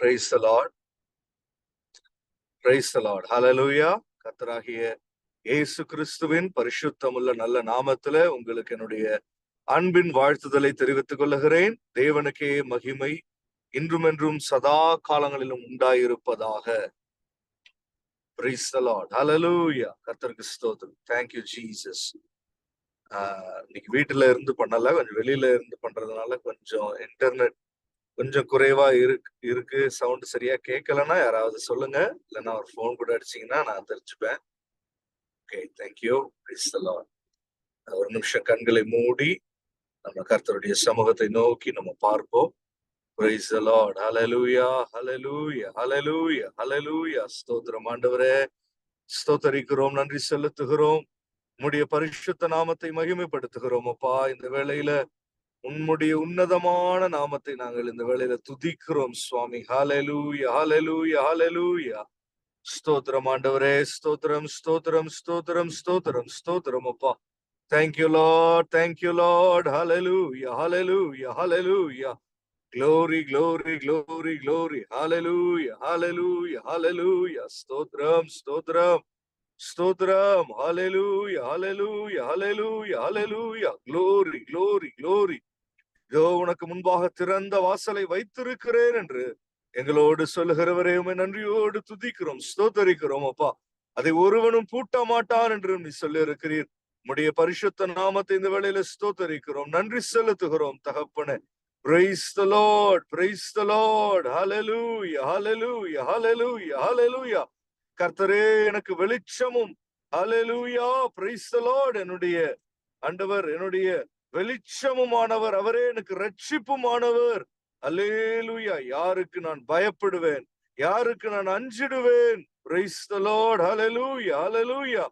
Praise the Lord. Praise the Lord. Hallelujah. கர்த்தராகிய இயேசு கிறிஸ்துவின் பரிசுத்தமுள்ள நல்ல நாமத்திலே உங்களுக்கு என்னுடைய அன்பின் வாழ்த்துதலை தெரிவித்துக் கொள்ளுகிறேன். தேவனுக்கே மகிமை இன்றும் என்றும் சதா காலங்களிலும் உண்டாயிருப்பதாக. Praise the Lord. Hallelujah. கர்த்தருக்கு ஸ்தோத்திரம். Thank you Jesus. இன்னைக்கு வீட்டுல இருந்து பண்ணல, கொஞ்சம் வெளியில இருந்து பண்றதுனால கொஞ்சம் இன்டர்நெட் கொஞ்சம் குறைவா இருக்கு. சவுண்ட் சரியா கேட்கலன்னா யாராவது சொல்லுங்க, இல்லைன்னா ஒரு ஃபோன் கூட அடிச்சீங்கன்னா நான் தெரிஞ்சுப்பேன். Okay, thank you. Praise the lord. ஒரு நிமிஷம் கண்களை மூடி நம்ம கர்த்தருடைய சமூகத்தை நோக்கி நம்ம பார்ப்போம். Praise the Lord. Hallelujah, hallelujah, hallelujah, hallelujah. ஸ்தோத்திரம் ஆண்டவரே, ஸ்தோத்தரிக்கிறோம், நன்றி செலுத்துகிறோம். உம்முடைய பரிசுத்த நாமத்தை மகிமைப்படுத்துகிறோம் அப்பா. இந்த வேளையில உம்முடைய உன்னதமான நாமத்தை நாங்கள் இந்த வேளையில துதிக்கிறோம் சுவாமி. ஹல்லேலூயா, ஹல்லேலூயா, ஹல்லேலூயா. ஸ்தோத்திரம் ஆண்டவரே, ஸ்தோத்திரம், ஸ்தோத்திரம், ஸ்தோத்திரம், ஸ்தோத்திரம், ஸ்தோத்திரம் அப்பா. Thank you lord, thank you lord. Hallelujah, hallelujah, hallelujah. Glory, glory, glory, glory. Hallelujah, hallelujah, hallelujah. ஸ்தோத்திரம், ஸ்தோத்திரம், ஸ்தோத்திரம். Hallelujah, hallelujah, hallelujah, hallelujah. Glory, glory, glory. இதோ உனக்கு முன்பாக திறந்த வாசலை வைத்திருக்கிறேன் என்று எங்களோடு சொல்லுகிறவரே உம்மை நன்றியோடு துதிக்கிறோம், ஸ்தோத்தரிக்கிறோம் அப்பா. அதை ஒருவனும் பூட்ட மாட்டான் என்று நீ சொல்லி இருக்கிறீர். உம்முடைய பரிசுத்த நாமத்தை இந்த வேளையில ஸ்தோத்தரிக்கிறோம், நன்றி செலுத்துகிறோம் தகப்பனே. Praise the Lord, praise the Lord. Hallelujah, hallelujah, hallelujah, hallelujah. கர்த்தரே எனக்கு வெளிச்சமும், hallelujah, praise the Lord. என்னுடைய ஆண்டவர் என்னுடைய வெளிச்சமுமானவர், அவரே எனக்கு ரட்சிப்புமானவர். அல்லேலூயா. யாருக்கு நான் பயப்படுவேன், யாருக்கு நான் அஞ்சிடுவேன்? Price the Lord. ஹல்லேலூயா, ஹல்லேலூயா.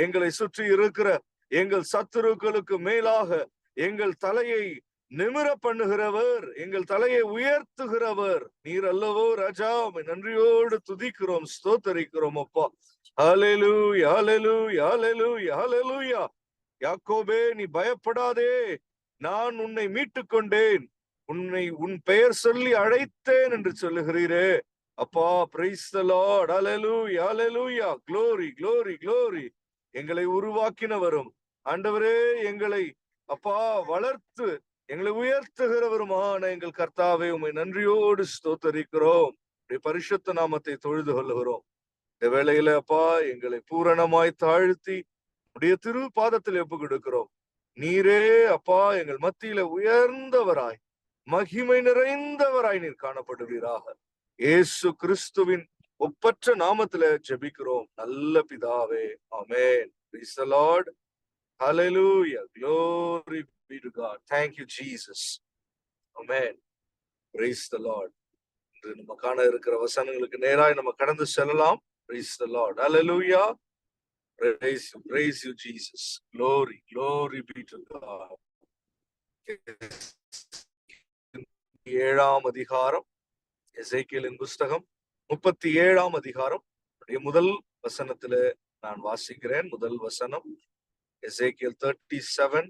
எங்களை சுற்றி இருக்கிற எங்கள் சத்துருக்களுக்கு மேலாக எங்கள் தலையை நிமிர பண்ணுகிறவர், எங்கள் தலையை உயர்த்துகிறவர் நீர் அல்லவோ ராஜா. நன்றியோடு துதிக்கிறோம், ஸ்தோத்தரிக்கிறோம் அப்பா. ஹல்லேலூயா, ஹல்லேலூயா, ஹல்லேலூயா, ஹல்லேலூயா. யாக்கோபே நீ பயப்படாதே, நான் உன்னை மீட்டுக் கொண்டேன், உன் பெயர் சொல்லி அழைத்தேன் என்று சொல்லுகிறீரே அப்பா. Price the Lord. Hallelujah, hallelujah. Glory, glory, glory. எங்களை உருவாக்கினவரும் ஆண்டவரே, எங்களை அப்பா வளர்த்து எங்களை உயர்த்துகிறவருமான எங்கள் கர்த்தாவே உம்மை நன்றியோடு ஸ்தோத்தரிக்கிறோம். பரிசுத்த நாமத்தை தொழுது கொள்ளுகிறோம். இந்த வேளையில அப்பா எங்களை பூரணமாய் தாழ்த்தி உடைய திரு பாதத்தில் ஒப்பு கொடுக்கிறோம். நீரே அப்பா எங்கள் மத்தியில உயர்ந்தவராய் மகிமை நிறைந்தவராய் நீர் காணப்படுவீராக. இயேசு கிறிஸ்துவின் ஒப்பற்ற நாமத்துல ஜெபிக்கிறோம் நல்ல பிதாவே, ஆமென். Praise the Lord. Hallelujah. Glory be to God. Thank you Jesus. Amen. Praise the Lord. இன்று நம்ம காண இருக்கிற வசனங்களுக்கு நேராய் நம்ம கடந்து செல்லலாம். Praise the Lord. Hallelujah. Praise you, Jesus. Glory, glory be to God. 7ஆம் அதிகாரம், எசேக்கியேலின் புஸ்தகம் 37ஆம் அதிகாரம் முதல் வசனத்துல நான் வாசிக்கிறேன். முதல் வசனம் எசேக்கியேல் 37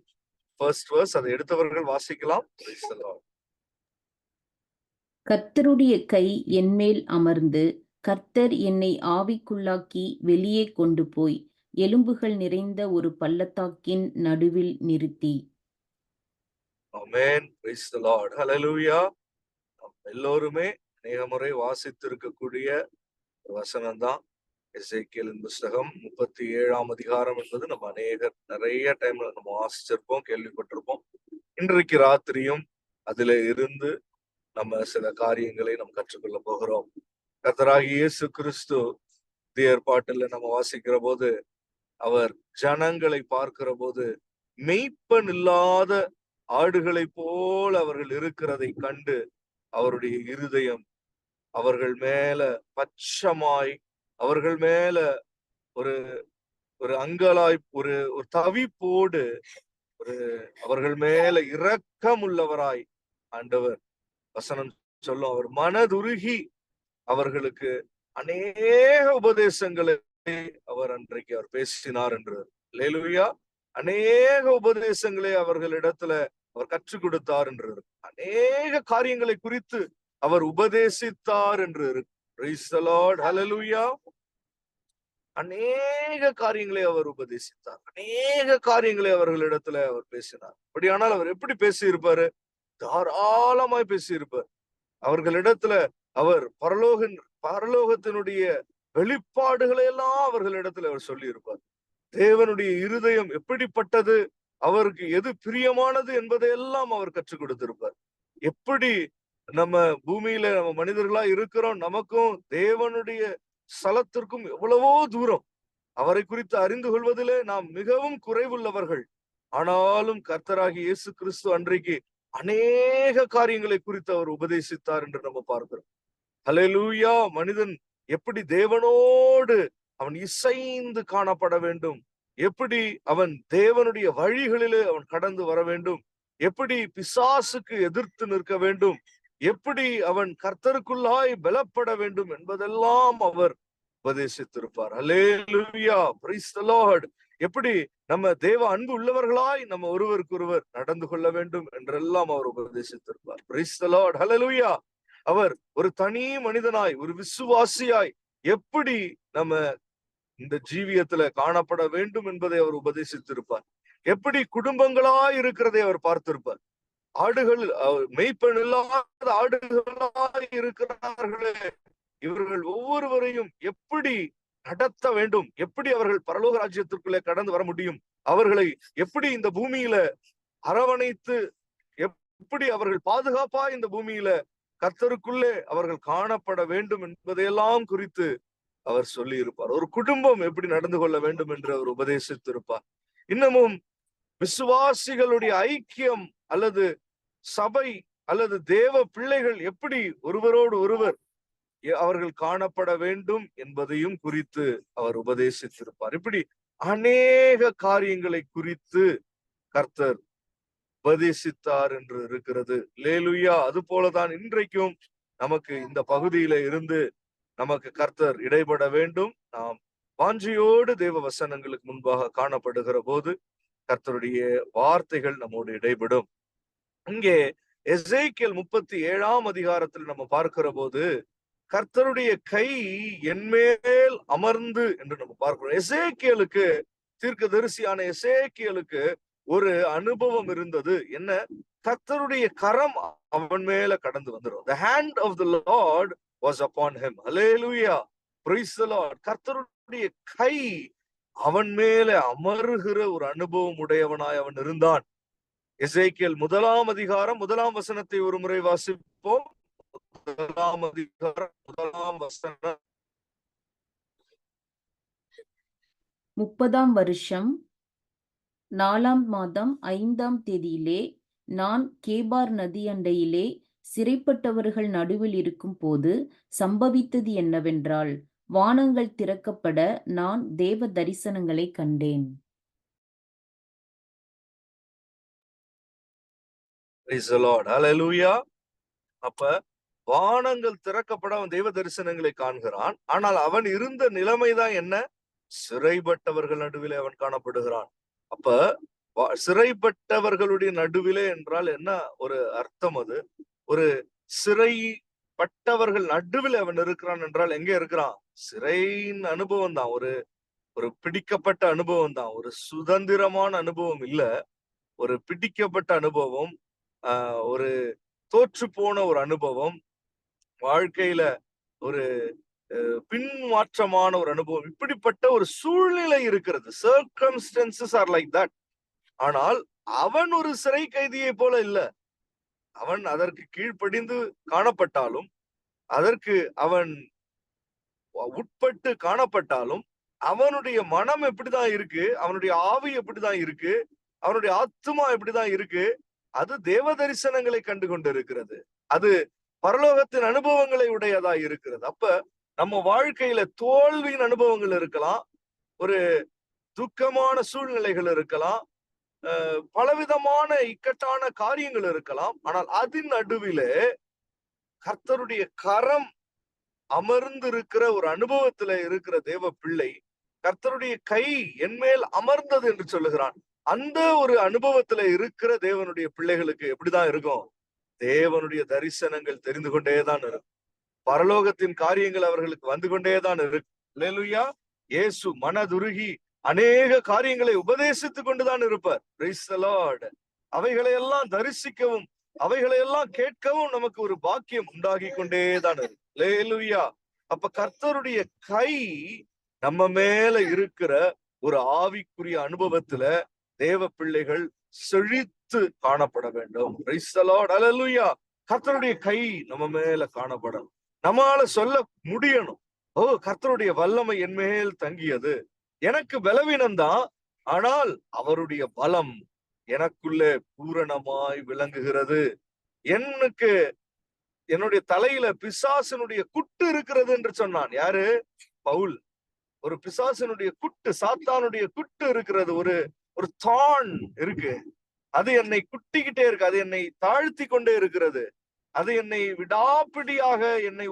first verse. அதை எடுத்தவர்கள் வாசிக்கலாம். Praise the Lord. கர்த்தருடைய கை என்மேல் அமர்ந்து கர்த்தர் என்னை ஆவிக்குள்ளாக்கி வெளியே கொண்டு போய் எலும்புகள் நிறைந்த ஒரு பள்ளத்தாக்கின் நடுவில் நிறுத்தி. ஆமென். Praise the Lord. Hallelujah. எல்லோருமே அநேக முறை வாசித்திருக்கக்கூடிய வசனம் தான் எசேக்கியேலின் புஸ்தகம் 37ஆம் அதிகாரம் என்பது நம்ம நிறைய டைம்ல நம்ம வாசிச்சிருப்போம், கேள்விப்பட்டிருப்போம். இன்றைக்கு ராத்திரியும் அதுல இருந்து நம்ம சில காரியங்களை நம்ம கற்றுக்கொள்ள போகிறோம். கர்த்தராகிய இயேசு கிறிஸ்து புதிய ஏற்பாட்டில் நம்ம வாசிக்கிற போது அவர் ஜனங்களை பார்க்கிற போது மெய்ப்பன் இல்லாத ஆடுகளை போல அவர்கள் இருக்கிறதை கண்டு அவருடைய இருதயம் அவர்கள் மேல பட்சமாய், அவர்கள் மேல ஒரு ஒரு அங்கலாய், ஒரு தவிப்போடு, அவர்கள் மேல இரக்கம் உள்ளவராய் ஆண்டவர் வசனம் சொல்லும். அவர் மனதுருகி அவர்களுக்கு அநேக உபதேசங்களை அவர் அன்றைக்கு அவர் பேசினார் என்று. அல்லேலூயா. அநேக உபதேசங்களை அவர்களிடத்துல அவர் கற்றுக் கொடுத்தார் என்று. அநேக காரியங்களை குறித்து அவர் உபதேசித்தார் என்று இருக்கு. Praise the Lord. Hallelujah. அநேக காரியங்களை அவர் உபதேசித்தார், அநேக காரியங்களை அவர்களிடத்துல அவர் பேசினார். அப்படியானால் அவர் எப்படி பேசி இருப்பாரு? தாராளமாய் பேசி இருப்பார். அவர்களிடத்துல அவர் பரலோகத்தினுடைய வெளிப்பாடுகளை எல்லாம் அவர்களிடத்துல அவர் சொல்லி இருப்பார். தேவனுடைய இருதயம் எப்படிப்பட்டது, அவருக்கு எது பிரியமானது என்பதையெல்லாம் அவர் கற்றுக் கொடுத்திருப்பார். எப்படி நம்ம பூமியில நம்ம மனிதர்களா இருக்கிறோம், நமக்கும் தேவனுடைய ஸ்தலத்திற்கும் எவ்வளவோ தூரம். அவரை குறித்து அறிந்து கொள்வதிலே நாம் மிகவும் குறைவுள்ளவர்கள். ஆனாலும் கர்த்தராகிய இயேசு கிறிஸ்து அன்றைக்கு அநேக காரியங்களை குறித்து அவர் உபதேசித்தார் என்று நம்ம பார்க்கிறோம். ஹல்லேலூயா. மனிதன் எப்படி தேவனோடு அவன் இசைந்து காணப்பட வேண்டும், எப்படி அவன் தேவனுடைய வழிகளிலே அவன் கடந்து வர வேண்டும், எப்படி பிசாசுக்கு எதிர்த்து நிற்க வேண்டும், எப்படி அவன் கர்த்தருக்குள்ளாய் பலப்பட வேண்டும் என்பதெல்லாம் அவர் உபதேசித்திருப்பார். ஹல்லேலூயா. Price the Lord. எப்படி நம்ம தேவ அன்பு உள்ளவர்களாய் நம்ம ஒருவருக்கொருவர் நடந்து கொள்ள வேண்டும் என்றெல்லாம் அவர் உபதேசித்திருப்பார். Price the Lord. ஹல்லேலூயா. அவர் ஒரு தனி மனிதனாய், ஒரு விசுவாசியாய் எப்படி நம்ம இந்த ஜீவியத்துல காணப்பட வேண்டும் என்பதை அவர் உபதேசித்திருப்பார். எப்படி குடும்பங்களாய் இருக்கிறதை அவர் பார்த்திருப்பார். ஆடுகள் மெய்ப்பெண் இல்லாத ஆடுகளாய் இருக்கிறார்களே, இவர்கள் ஒவ்வொருவரையும் எப்படி நடத்த வேண்டும், எப்படி அவர்கள் பரலோக ராஜ்யத்திற்குள்ளே கடந்து வர முடியும், அவர்களை எப்படி இந்த பூமியில அரவணைத்து எப்படி அவர்கள் பாதுகாப்பா இந்த பூமியில கர்த்தருக்குள்ளே அவர்கள் காணப்பட வேண்டும் என்பதையெல்லாம் குறித்து அவர் சொல்லி இருப்பார். ஒரு குடும்பம் எப்படி நடந்து கொள்ள வேண்டும் என்று அவர் உபதேசித்திருப்பார். இன்னமும் விசுவாசிகளுடைய ஐக்கியம் அல்லது சபை அல்லது தேவ பிள்ளைகள் எப்படி ஒருவரோடு ஒருவர் அவர்கள் காணப்பட வேண்டும் என்பதையும் குறித்து அவர் உபதேசித்திருப்பார். இப்படி அநேக காரியங்களை குறித்து கர்த்தர் உபதேசித்தார் என்று இருக்கிறது. அல்லேலூயா. அது போலதான் இன்றைக்கும் நமக்கு இந்த பகுதியில இருந்து நமக்கு கர்த்தர் இடைபட வேண்டும். நாம் வாஞ்சியோடு தேவ வசனங்களுக்கு முன்பாக காணப்படுகிற போது கர்த்தருடைய வார்த்தைகள் நம்மோடு இடைபடும். இங்கே எசேக்கியேல் 37ஆம் அதிகாரத்தில் நம்ம பார்க்கிற போது கர்த்தருடைய கை என்மேல் அமர்ந்து என்று நம்ம பார்க்கிறோம். எசேக்கியேலுக்கு, தீர்க்கதரிசியான எசேக்கியேலுக்கு ஒரு அனுபவம் இருந்தது. என்ன? கர்த்தருடைய கரம் அவன் மேல கடந்து வந்துடும். The hand of the Lord was upon him. Hallelujah. Praise the Lord. கர்த்தருடைய கை அவன் மேல அமருகிற ஒரு அனுபவம் உடையவனாய் அவன் இருந்தான். எசேக்கியேல் 1ஆம் அதிகாரம் 1ஆம் வசனத்தை ஒரு முறை வாசிப்போம். 1ஆம் அதிகாரம் 1ஆம் வசனம். 30ஆம் வருஷம் 4ஆம் மாதம் 5ஆம் தேதியிலே நான் கேபார் நதியண்டையிலே சிறைப்பட்டவர்கள் நடுவில் இருக்கும் போது சம்பவித்தது என்னவென்றால், வானங்கள் திறக்கப்பட நான் தேவ தரிசனங்களை கண்டேன். Praise the Lord. Hallelujah. அப்ப வானங்கள் திறக்கப்பட அவன் தேவ தரிசனங்களை காண்கிறான். ஆனால் அவன் இருந்த நிலைமைதான் என்ன? சிறைப்பட்டவர்கள் நடுவிலே அவன் காணப்படுகிறான். அப்ப சிறைப்பட்டவர்களுடைய நடுவிலே என்றால் என்ன ஒரு அர்த்தம்? அது ஒரு சிறைப்பட்டவர்கள் நடுவில் அவன் இருக்கிறான் என்றால் எங்க இருக்கிறான்? சிறையின் அனுபவம் தான், ஒரு பிடிக்கப்பட்ட அனுபவம் தான், ஒரு சுதந்திரமான அனுபவம் இல்ல, ஒரு பிடிக்கப்பட்ட அனுபவம், ஒரு தோற்று போன ஒரு அனுபவம், வாழ்க்கையில ஒரு பின்மாற்றமான ஒரு அனுபவம். இப்படிப்பட்ட ஒரு சூழ்நிலை இருக்கிறது. Circumstances are like that. ஆனால் அவன் ஒரு சிறை கைதியை போல இல்ல. அவன் அதற்கு கீழ்ப்படிந்து காணப்பட்டாலும், அதற்கு அவன் உட்பட்டு காணப்பட்டாலும், அவனுடைய மனம் எப்படிதான் இருக்கு, அவனுடைய ஆவி எப்படிதான் இருக்கு, அவனுடைய ஆத்துமா எப்படிதான் இருக்கு, அது தேவ தரிசனங்களை கண்டு கொண்டிருக்கிறது. அது பரலோகத்தின் அனுபவங்களை உடையதா இருக்கிறது. அப்ப நம்ம வாழ்க்கையில தோல்வியின் அனுபவங்கள் இருக்கலாம், ஒரு துக்கமான சூழ்நிலைகள் இருக்கலாம், பலவிதமான இக்கட்டான காரியங்கள் இருக்கலாம். ஆனால் அதன் நடுவிலே கர்த்தருடைய கரம் அமர்ந்திருக்கிற ஒரு அனுபவத்துல இருக்கிற தேவ பிள்ளை, கர்த்தருடைய கை என்மேல் அமர்ந்தது என்று சொல்லுகிறான். அந்த ஒரு அனுபவத்துல இருக்கிற தேவனுடைய பிள்ளைகளுக்கு எப்படிதான் இருக்கும்? தேவனுடைய தரிசனங்கள் தெரிந்து கொண்டேதான் இருக்கும். பரலோகத்தின் காரியங்கள் அவர்களுக்கு வந்து கொண்டேதான் இருக்கு. அல்லேலூயா. இயேசு மனதுருகி அநேக காரியங்களை உபதேசித்துக் கொண்டுதான் இருப்பார். Price the Lord. அவைகளை எல்லாம் தரிசிக்கவும் அவைகளை எல்லாம் கேட்கவும் நமக்கு ஒரு பாக்கியம் உண்டாகி கொண்டேதான் இருக்கு. அல்லேலூயா. அப்ப கர்த்தருடைய கை நம்ம மேல இருக்கிற ஒரு ஆவிக்குரிய அனுபவத்துல தேவ பிள்ளைகள் செழித்து காணப்பட வேண்டும். Praise the Lord. அல்லேலூயா. கர்த்தருடைய கை நம்ம மேல காணப்படணும். நம்மால சொல்ல முடியணும், ஓ கர்த்தருடைய வல்லமை என் மேல் தங்கியது. எனக்கு பலவீனம்தான், ஆனால் அவருடைய பலம் எனக்குள்ளே பூரணமாய் விளங்குகிறது. எனக்கு என்னுடைய தலையில பிசாசனுடைய குட்டு இருக்கிறது என்று சொன்னான். யாரு? பவுல். ஒரு பிசாசனுடைய குட்டு, சாத்தானுடைய குட்டு இருக்கிறது. ஒரு தான் இருக்கு. அது என்னை குட்டிக்கிட்டே இருக்கு. அது என்னை தாழ்த்தி கொண்டே இருக்கிறது. அது என்னை விடாப்பிடியாக என்னை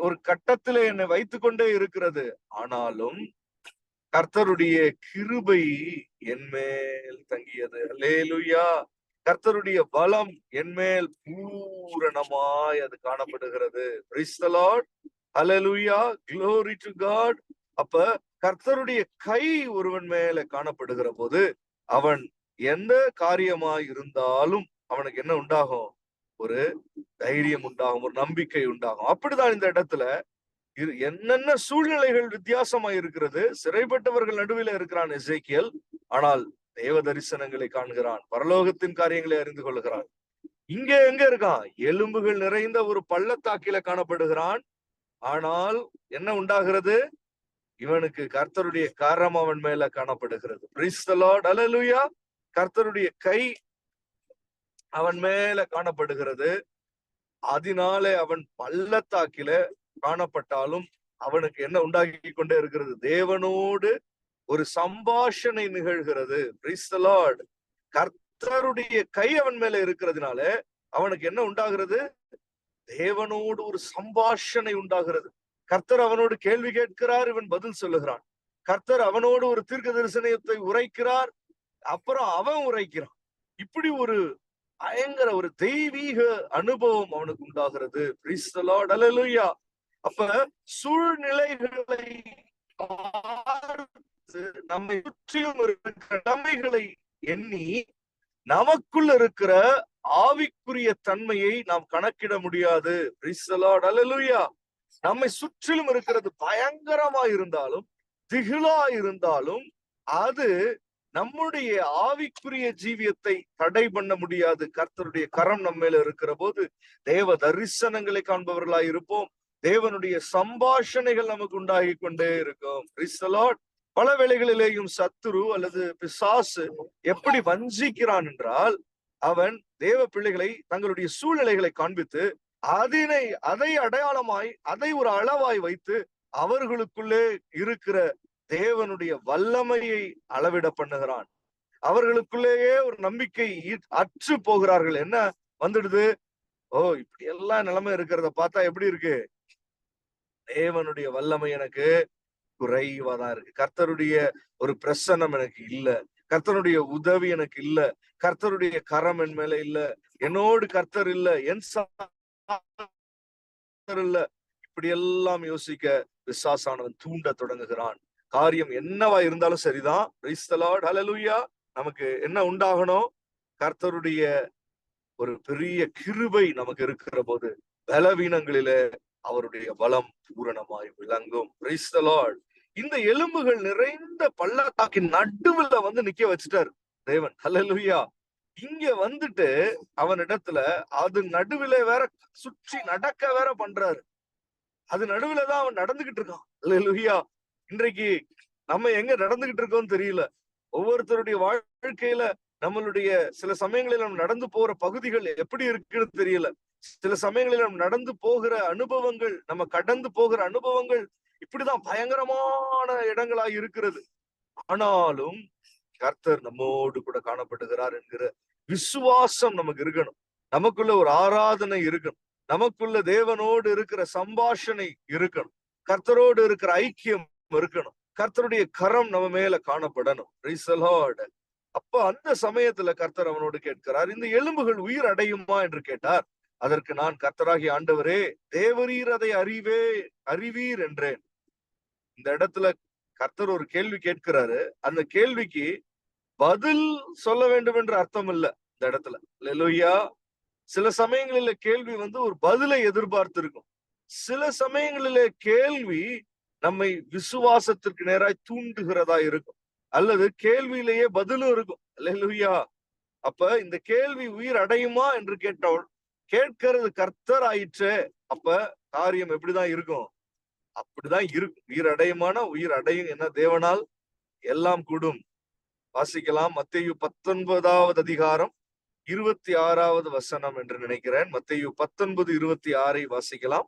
ஒரு கட்டத்திலே என்னை வைத்துக் கொண்டே இருக்கிறது. ஆனாலும் கர்த்தருடைய கிருபை என் மேல் தங்கியது. அல்லேலூயா. கர்த்தருடைய பலம் என் மேல் பூரணமாய் அது காணப்படுகிறது. Praise the Lord. Hallelujah. glory to God. அப்ப கர்த்தருடைய கை ஒருவன் மேல காணப்படுகிற போது அவன் எந்த காரியமாய் இருந்தாலும் அவனுக்கு என்ன உண்டாகும்? ஒரு தைரியம் உண்டாகும், ஒரு நம்பிக்கை உண்டாகும். அப்படிதான் இந்த இடத்துல என்னென்ன சூழ்நிலைகள் வித்தியாசமா இருக்கிறது. சிறைப்பட்டவர்கள் நடுவில் இருக்கிறான் எசேக்கியேல், ஆனால் தேவ தரிசனங்களை காண்கிறான், பரலோகத்தின் காரியங்களை அறிந்து கொள்கிறான். இங்க எங்க இருக்கான்? எலும்புகள் நிறைந்த ஒரு பள்ளத்தாக்கில காணப்படுகிறான். ஆனால் என்ன உண்டாகிறது? இவனுக்கு கர்த்தருடைய கரம் அவன் மேல காணப்படுகிறது. Praise the Lord. அல்லேலூயா. கர்த்தருடைய கை அவன் மேல காணப்படுகிறது. அதனாலே அவன் பள்ளத்தாக்கில காணப்பட்டாலும் அவனுக்கு என்ன உண்டாகி கொண்டே இருக்கிறது? தேவனோடு ஒரு சம்பாஷணை நிகழ்கிறது. Price the Lord. கர்த்தருடைய கை அவன் மேல இருக்கிறதுனால அவனுக்கு என்ன உண்டாகிறது? தேவனோடு ஒரு சம்பாஷணை உண்டாகிறது. கர்த்தர் அவனோடு கேள்வி கேட்கிறார், இவன் பதில் சொல்லுகிறான். கர்த்தர் அவனோடு ஒரு தீர்க்க தரிசனத்தை உரைக்கிறார், அப்புறம் அவன் உரைக்கிறான். இப்படி ஒரு பயங்கர ஒரு தெய்வீக அனுபவம் அவனுக்கு உண்டாகிறது. Praise the Lord. அல்லேலூயா. அப்ப சூழ்நிலைகளை நம்மை சுற்றியும் இருக்கிற கடமைகளை எண்ணி நமக்குள்ள இருக்கிற ஆவிக்குரிய தன்மையை நாம் கணக்கிட முடியாது. Praise the Lord. அல்லேலூயா. நம்மை சுற்றிலும் இருக்கிறது பயங்கரமா இருந்தாலும், திகிலா இருந்தாலும், அது நம்முடைய ஆவிக்குரிய ஜீவியத்தை தடை பண்ண முடியாது. கர்த்தருடைய கரம் நம்ம மேல இருக்கிற போது தேவ தரிசனங்களை காண்பவர்களாய் இருப்போம். தேவனுடைய சம்பாஷணைகள் நமக்கு உண்டாகி கொண்டே இருக்கும். Price the Lord. பல வேளைகளிலேயும் சத்துரு அல்லது பிசாசு எப்படி வஞ்சிக்கிறான் என்றால், அவன் தேவ பிள்ளைகளை தங்களுடைய சூழ்நிலைகளை காண்பித்து அதை அடையாளமாய் அதை ஒரு அளவாய் வைத்து அவர்களுக்குள்ளே இருக்கிற தேவனுடைய வல்லமையை அளவிட பண்ணுகிறான். அவர்களுக்குள்ளேயே ஒரு நம்பிக்கை அற்று போகிறார்கள். என்ன வந்துடுது? ஓ இப்படி எல்லாம் நிலைமை இருக்கிறத பார்த்தா எப்படி இருக்கு? தேவனுடைய வல்லமை எனக்கு குறைவா தான் இருக்கு. கர்த்தருடைய ஒரு பிரசன்னம் எனக்கு இல்ல. கர்த்தருடைய உதவி எனக்கு இல்ல. கர்த்தருடைய கரம் என் மேல இல்ல. என்னோடு கர்த்தர் இல்ல. என் இல்ல. இப்படி எல்லாம் யோசிக்க பிசாசானவன் தூண்ட தொடங்குகிறான். காரியம் என்னவா இருந்தாலும் சரிதான். Praise the Lord. ஹல்லேலூயா. நமக்கு என்ன உண்டாகணும்? கர்த்தருடைய ஒரு பெரிய கிருபை நமக்கு இருக்கிற போது பலவீனங்களிலே அவருடைய பலம் பூரணமாய் விளங்கும். Price the Lord. இந்த எலும்புகள் நிறைந்த பள்ளத்தாக்கின் நடுவுல வந்து நிக்க வச்சுட்டாரு தேவன். ஹல்லேலூயா. இங்க வந்துட்டு அவனிடத்துல அது நடுவில வேற சுற்றி நடக்க வேற பண்றாரு. அது நடுவுலதான் அவன் நடந்துகிட்டு இருக்கான். ஹல்லேலூயா. இன்றைக்கு நம்ம எங்க நடந்துகிட்டு இருக்கோம்னு தெரியல. ஒவ்வொருத்தருடைய வாழ்க்கையில நம்மளுடைய சில சமயங்களில் நம்ம நடந்து போற பகுதிகள் எப்படி இருக்குன்னு தெரியல. சில சமயங்களில் நம்ம நடந்து போகிற அனுபவங்கள், நம்ம கடந்து போகிற அனுபவங்கள் இப்படிதான் பயங்கரமான இடங்களாய் இருக்கிறது. ஆனாலும் கர்த்தர் நம்மோடு கூட காணப்படுகிறார் என்கிற விசுவாசம் நமக்கு இருக்கணும். நமக்குள்ள ஒரு ஆராதனை இருக்கணும். நமக்குள்ள தேவனோடு இருக்கிற சம்பாஷணை இருக்கணும். கர்த்தரோடு இருக்கிற ஐக்கியம் இருக்கணும். கர்த்தருடைய கரம் நம்ம மேல காணப்படணும். Price the Lord. அப்ப அந்த சமயத்துல கர்த்தர் அவனோடு கேட்கிறார், இந்த எலும்புகள் உயிர் அடையுமா என்று கேட்டார். அதற்கு நான், கர்த்தராகிய ஆண்டவரே, தேவரீர் அதை அறிவீர் என்றேன். இந்த இடத்துல கர்த்தர் ஒரு கேள்வி கேட்கிறாரு. அந்த கேள்விக்கு பதில் சொல்ல வேண்டும் என்று அர்த்தம் இல்ல இந்த இடத்துல. அல்லேலூயா. சில சமயங்களில கேள்வி ஒரு பதிலை எதிர்பார்த்து இருக்கும். சில சமயங்களில கேள்வி நம்மை விசுவாசத்திற்கு நேராய் தூண்டுகிறதா இருக்கும். அல்லது கேள்வியிலேயே பதிலும் இருக்கும். அல்லேலூயா. அப்ப இந்த கேள்வி உயிர் அடையுமா என்று கேட்டவள் கேட்கிறது கர்த்தர் ஆயிற்றே. அப்ப காரியம் எப்படிதான் இருக்கும்? அப்படிதான் இருக்கும். உயிர் அடையுமானா உயிர் அடையும். என்ன, தேவனால் எல்லாம் கூடும். வாசிக்கலாம். மத்தேயு 19வது அதிகாரம் 26வது வசனம் என்று நினைக்கிறேன். மத்தேயு 19:26 வாசிக்கலாம்.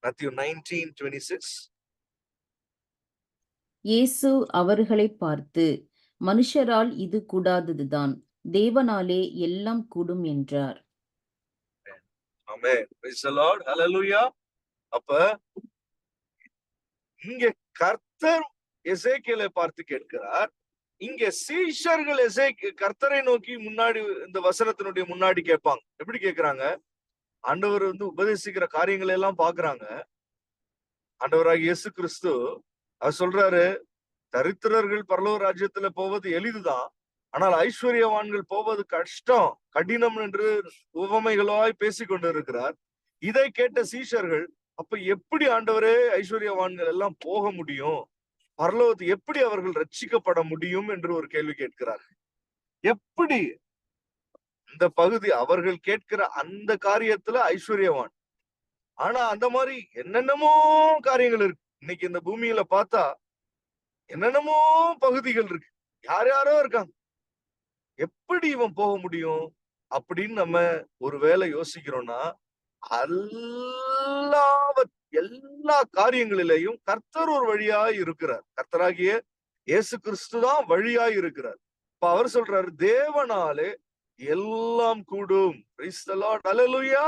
Matthew 19:26. இயேசு அவர்களை பார்த்து, மனுஷரால் இது கூடாததுதான், தேவனாலே எல்லாம் கூடும் என்றார். ஆமென். Praise the Lord. Hallelujah. அப்ப இங்க கர்த்தர் எசேக்கியேலை பார்த்து கேட்கிறார். இங்க சீஷர்கள் கர்த்தரை நோக்கி முன்னாடி இந்த வசனத்தினுடைய முன்னாடி கேட்பாங்க. எப்படி கேட்கிறாங்க? ஆண்டவர் உபதேசிக்கிற காரியங்களை எல்லாம் பாக்குறாங்க. ஆண்டவராகிய இயேசு கிறிஸ்து அவர் சொல்றாரு, தரித்திரர்கள் பரலோக ராஜ்யத்துல போவது எளிதுதான், ஆனால் ஐஸ்வர்யவான்கள் போவது கஷ்டம், கடினம் என்று உவமைகளாய் பேசிக் கொண்டிருக்கிறார். இதை கேட்ட சீஷர்கள், அப்ப எப்படி ஆண்டவரே ஐஸ்வர்யவான்கள் எல்லாம் போக முடியும், பரலோகத்து எப்படி அவர்கள் ரட்சிக்கப்பட முடியும் என்று ஒரு கேள்வி கேட்கிறார்கள். எப்படி? இந்த பகுதி அவர்கள் கேட்கிற அந்த காரியத்துல ஐஸ்வர்யவான். ஆனா அந்த மாதிரி என்னென்னமோ காரியங்கள் இருக்கு. இன்னைக்கு இந்த பூமியில பார்த்தா என்னென்னமோ பகுதிகள் இருக்கு. யாரோ இருக்காங்க. எப்படி இவன் போக முடியும் அப்படின்னு நம்ம ஒருவேளை யோசிக்கிறோம்னா, எல்லா காரியங்களிலேயும் கர்த்தர் ஒரு வழியாய் இருக்கிறார். கர்த்தராகிய இயேசு கிறிஸ்து தான் வழியாய் இருக்கிறார். இப்ப அவர் சொல்றாரு, தேவனாலே எல்லாம் கூடும். Praise the Lord. Hallelujah.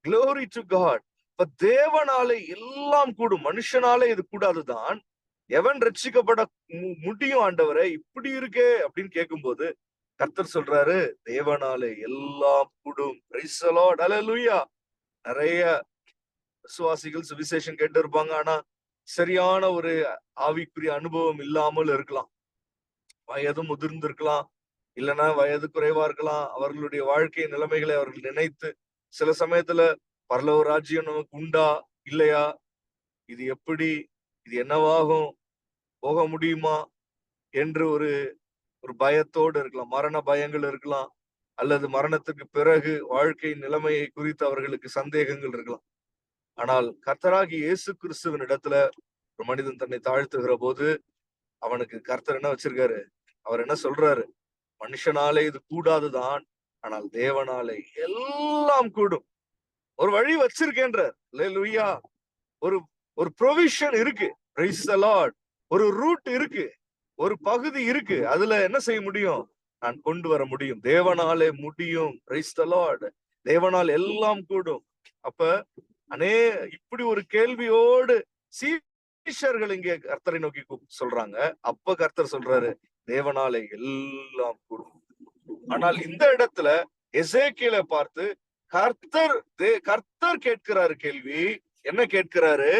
Glory to God. இப்ப தேவனாலே எல்லாம் கூடும். மனுஷனாலே இது கூடாதுதான். எவன் ரட்சிக்கப்பட முடியும் ஆண்டவரே, இப்படி இருக்கே அப்படின்னு கேட்கும்போது கர்த்தர் சொல்றாரு, தேவனாலே எல்லாம் கூடும். Praise the Lord. Hallelujah. நிறைய விசுவாசிகள் சுவிசேஷம் கேட்டு இருப்பாங்க. ஆனா சரியான ஒரு ஆவிக்குரிய அனுபவம் இல்லாமல் இருக்கலாம். வயது முதிர்ந்து இருக்கலாம், இல்லைன்னா வயது குறைவா இருக்கலாம். அவர்களுடைய வாழ்க்கை நிலைமைகளை அவர்கள் நினைத்து சில சமயத்துல பரலோக ராஜ்யம் நமக்கு உண்டா இல்லையா, இது எப்படி, இது என்னவாகும், போக முடியுமா என்று ஒரு பயத்தோடு இருக்கலாம். மரண பயங்கள் இருக்கலாம், அல்லது மரணத்துக்கு பிறகு வாழ்க்கை நிலைமையை குறித்து அவர்களுக்கு சந்தேகங்கள் இருக்கலாம். ஆனால் கர்த்தராகி இயேசு கிறிஸ்துவின் இடத்துல ஒரு மனிதன் தன்னை தாழ்த்துகிற போது அவனுக்கு கர்த்தர் என்ன வச்சிருக்காரு? அவர் என்ன சொல்றாரு? மனுஷனாலே இது கூடாதுதான், ஆனால் தேவனாலே எல்லாம் கூடும். ஒரு வழி வச்சிருக்கேன்றார். அல்லேலூயா. ஒரு ப்ரொவிஷன் இருக்கு. Price the lord. ஒரு ரூட் இருக்கு, ஒரு பகுதி இருக்கு. அதுல என்ன செய்ய முடியும்? நான் கொண்டு வர முடியும். தேவனாலே முடியும். Price the Lord. தேவனால் எல்லாம் கூடும். அப்ப இப்படி ஒரு கேள்வியோடு சீஷர்கள் இங்கே கர்த்தரை நோக்கி சொல்றாங்க. அப்ப கர்த்தர் சொல்றாரு, தேவனாலே எல்லாம் கூடும். ஆனால் இந்த இடத்துல எசேக்கியேலை பார்த்து கர்த்தர் கேட்கிறாரு கேள்வி. என்ன கேட்கிறாரு?